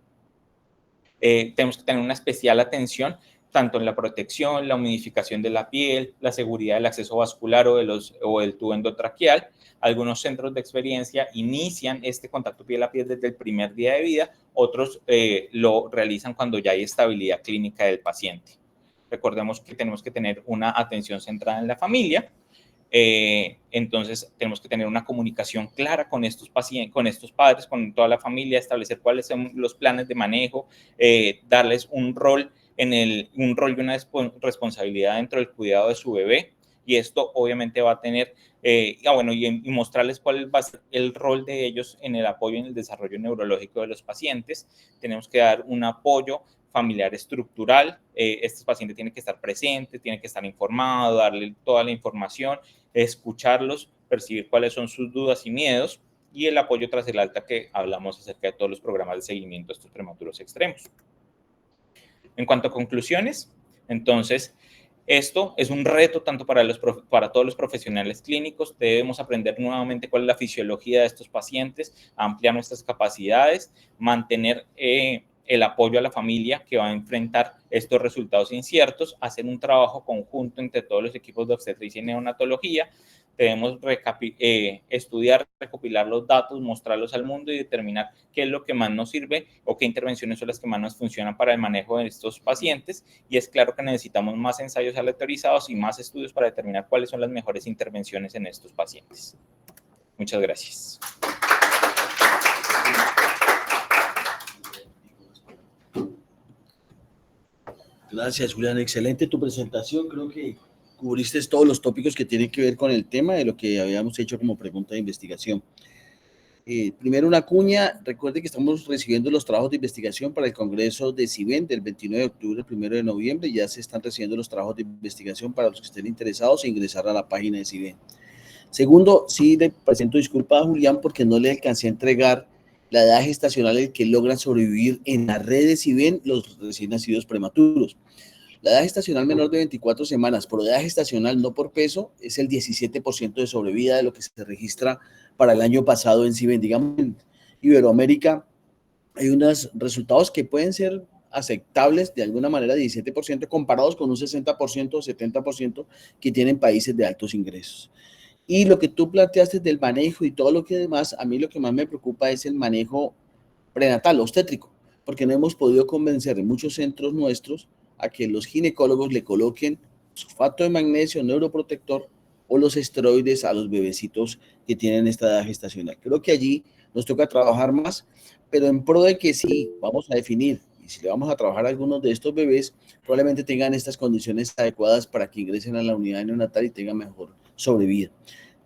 Speaker 1: tenemos que tener una especial atención tanto en la protección, la humidificación de la piel, la seguridad del acceso vascular o el tubo endotraqueal. Algunos centros de experiencia inician este contacto piel a piel desde el primer día de vida, otros lo realizan cuando ya hay estabilidad clínica del paciente. Recordemos que tenemos que tener una atención centrada en la familia. Entonces tenemos que tener una comunicación clara con estos pacientes, con estos padres, con toda la familia, establecer cuáles son los planes de manejo, darles un rol y una responsabilidad dentro del cuidado de su bebé, y esto obviamente va a tener, y mostrarles cuál va a ser el rol de ellos en el apoyo en el desarrollo neurológico de los pacientes. Tenemos que dar un apoyo familiar estructural. Este paciente tiene que estar presente, tiene que estar informado, darle toda la información, escucharlos, percibir cuáles son sus dudas y miedos, y el apoyo tras el alta que hablamos acerca de todos los programas de seguimiento de estos prematuros extremos. En cuanto a conclusiones, entonces, esto es un reto tanto para todos los profesionales clínicos. Debemos aprender nuevamente cuál es la fisiología de estos pacientes, ampliar nuestras capacidades, mantener el apoyo a la familia que va a enfrentar estos resultados inciertos, hacer un trabajo conjunto entre todos los equipos de obstetricia y neonatología. Debemos estudiar, recopilar los datos, mostrarlos al mundo y determinar qué es lo que más nos sirve o qué intervenciones son las que más nos funcionan para el manejo de estos pacientes. Y es claro que necesitamos más ensayos aleatorizados y más estudios para determinar cuáles son las mejores intervenciones en estos pacientes. Muchas gracias.
Speaker 3: Gracias, Julián. Excelente tu presentación. Creo que cubriste todos los tópicos que tienen que ver con el tema de lo que habíamos hecho como pregunta de investigación. Primero una cuña, recuerde que estamos recibiendo los trabajos de investigación para el Congreso de CIBEN del 29 de octubre al 1 de noviembre. Ya se están recibiendo los trabajos de investigación para los que estén interesados e ingresar a la página de CIBEN. Segundo, sí le presento disculpas a Julián porque no le alcancé a entregar la edad gestacional en que logran sobrevivir en la red de CIBEN los recién nacidos prematuros. La edad gestacional menor de 24 semanas por edad gestacional, no por peso, es el 17% de sobrevida de lo que se registra para el año pasado en CIBEN. Digamos, en Iberoamérica hay unos resultados que pueden ser aceptables de alguna manera, 17%, comparados con un 60% o 70% que tienen países de altos ingresos. Y lo que tú planteaste del manejo y todo lo que demás, a mí lo que más me preocupa es el manejo prenatal, obstétrico, porque no hemos podido convencer en muchos centros nuestros a que los ginecólogos le coloquen sulfato de magnesio, neuroprotector o los esteroides a los bebecitos que tienen esta edad gestacional. Creo que allí nos toca trabajar más, pero en pro de que sí, vamos a definir, y si le vamos a trabajar a algunos de estos bebés, probablemente tengan estas condiciones adecuadas para que ingresen a la unidad neonatal y tengan mejor sobrevida.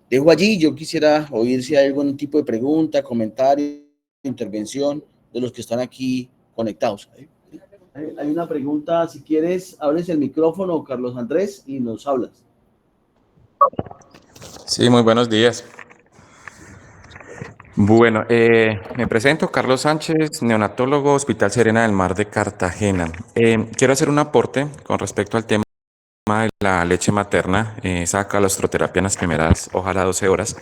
Speaker 3: Dejo allí, yo quisiera oír si hay algún tipo de pregunta, comentario, intervención de los que están aquí conectados. Hay una pregunta, si quieres, abres el micrófono, Carlos Andrés, y nos hablas.
Speaker 4: Sí, muy buenos días. Bueno, me presento, Carlos Sánchez, neonatólogo, Hospital Serena del Mar de Cartagena. Quiero hacer un aporte con respecto al tema de la leche materna, esa calostroterapia en las primeras, ojalá 12 horas.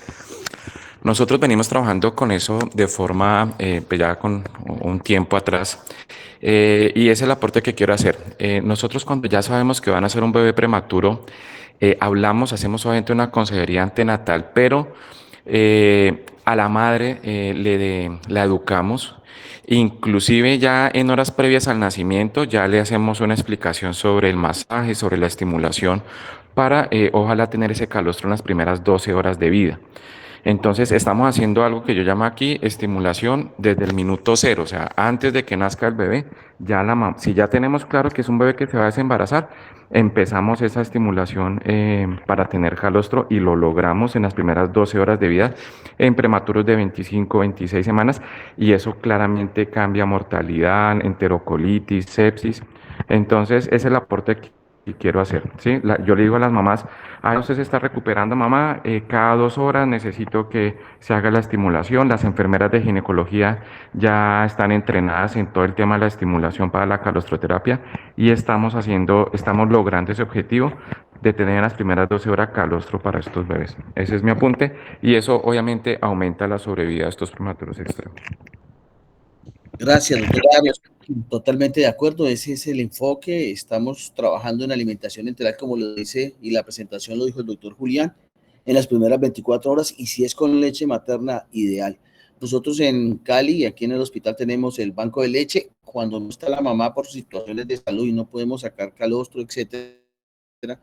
Speaker 4: Nosotros venimos trabajando con eso de forma, pues ya con un tiempo atrás, y es el aporte que quiero hacer. Nosotros cuando ya sabemos que van a ser un bebé prematuro, hacemos obviamente una consejería antenatal, pero a la madre la educamos, inclusive ya en horas previas al nacimiento, ya le hacemos una explicación sobre el masaje, sobre la estimulación, para ojalá tener ese calostro en las primeras 12 horas de vida. Entonces estamos haciendo algo que yo llamo aquí estimulación desde el minuto cero, o sea, antes de que nazca el bebé, si ya tenemos claro que es un bebé que se va a desembarazar, empezamos esa estimulación para tener calostro y lo logramos en las primeras 12 horas de vida en prematuros de 25, 26 semanas, y eso claramente cambia mortalidad, enterocolitis, sepsis. Entonces es el aporte que quiero hacer, ¿sí? Yo le digo a las mamás, usted se está recuperando, mamá, cada 2 horas necesito que se haga la estimulación. Las enfermeras de ginecología ya están entrenadas en todo el tema de la estimulación para la calostroterapia, y estamos logrando ese objetivo de tener en las primeras 12 horas calostro para estos bebés. Ese es mi apunte, y eso obviamente aumenta la sobrevida de estos prematuros extremos.
Speaker 3: Gracias, doctor Carlos. Totalmente de acuerdo, ese es el enfoque. Estamos trabajando en alimentación enteral, como lo dice, y la presentación lo dijo el doctor Julián, en las primeras 24 horas, y si es con leche materna, ideal. Nosotros en Cali y aquí en el hospital tenemos el banco de leche. Cuando no está la mamá por situaciones de salud y no podemos sacar calostro, etcétera,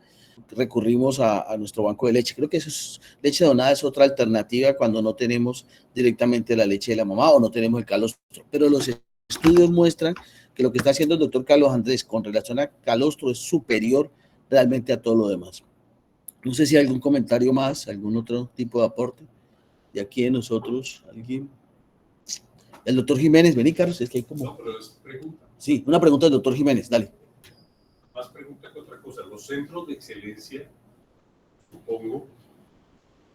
Speaker 3: recurrimos a nuestro banco de leche. Creo que eso es, leche donada es otra alternativa cuando no tenemos directamente la leche de la mamá o no tenemos el calostro. Pero los estudios muestran que lo que está haciendo el doctor Carlos Andrés con relación a calostro es superior realmente a todo lo demás. No sé si hay algún comentario más, algún otro tipo de aporte de aquí de nosotros, alguien. El doctor Jiménez, vení, Carlos, es que hay como...
Speaker 5: No, pero es pregunta.
Speaker 3: Sí, una pregunta del doctor Jiménez, dale.
Speaker 5: Más pregunta que otra cosa. Los centros de excelencia, supongo,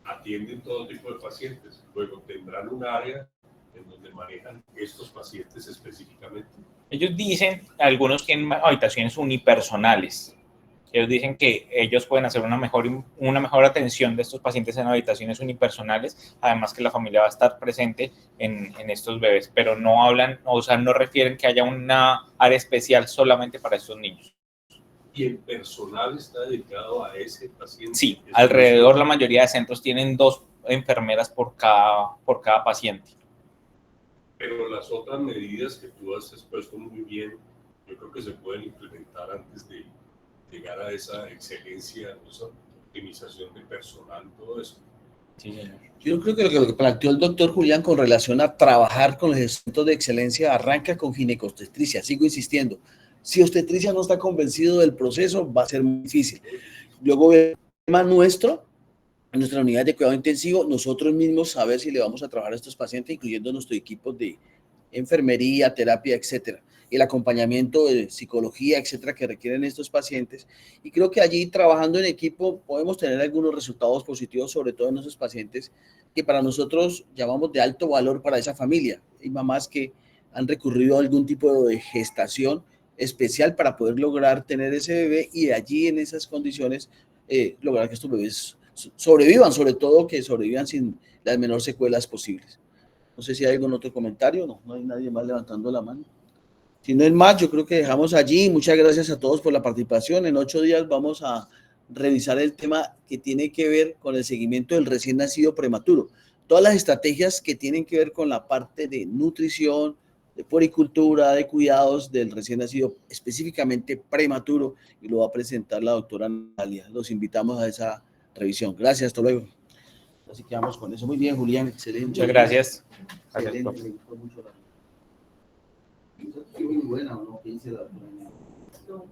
Speaker 5: atienden todo tipo de pacientes. Luego tendrán un área en donde manejan estos pacientes específicamente.
Speaker 1: Ellos dicen, algunos tienen habitaciones unipersonales. Ellos dicen que ellos pueden hacer una mejor atención de estos pacientes en habitaciones unipersonales, además que la familia va a estar presente en estos bebés, pero no hablan, o sea, no refieren que haya una área especial solamente para estos niños.
Speaker 5: ¿Y el personal está dedicado a ese paciente?
Speaker 1: Sí, alrededor la mayoría de centros tienen 2 enfermeras por cada paciente.
Speaker 5: Pero las otras medidas que tú has expuesto muy bien, yo creo que se pueden implementar antes de llegar a esa excelencia, esa optimización de personal, todo eso.
Speaker 1: Sí, señor.
Speaker 3: Yo creo que lo que planteó el doctor Julián con relación a trabajar con los centros de excelencia arranca con ginecobstetricia. Sigo insistiendo, si obstetricia no está convencido del proceso, va a ser muy difícil. Luego, el tema nuestro, en nuestra unidad de cuidado intensivo, nosotros mismos saber si le vamos a trabajar a estos pacientes, incluyendo nuestro equipo de enfermería, terapia, etcétera, el acompañamiento de psicología, etcétera, que requieren estos pacientes. Y creo que allí, trabajando en equipo, podemos tener algunos resultados positivos, sobre todo en esos pacientes que para nosotros llamamos de alto valor para esa familia. Hay mamás que han recurrido a algún tipo de gestación especial para poder lograr tener ese bebé y allí, en esas condiciones, lograr que estos bebés sobrevivan, sobre todo que sobrevivan sin las menores secuelas posibles. No sé si hay algún otro comentario, no hay nadie más levantando la mano. Si no es más, yo creo que dejamos allí. Muchas gracias a todos por la participación. En 8 días vamos a revisar el tema que tiene que ver con el seguimiento del recién nacido prematuro. Todas las estrategias que tienen que ver con la parte de nutrición, de puericultura, de cuidados del recién nacido, específicamente prematuro, y lo va a presentar la doctora Natalia. Los invitamos a esa revisión. Gracias, hasta luego. Así que vamos con eso. Muy bien, Julián, excelente.
Speaker 1: Muchas gracias.
Speaker 3: Excelente, me gustó mucho la... Muy buena, ¿o no? ¿Qué dice la doctora?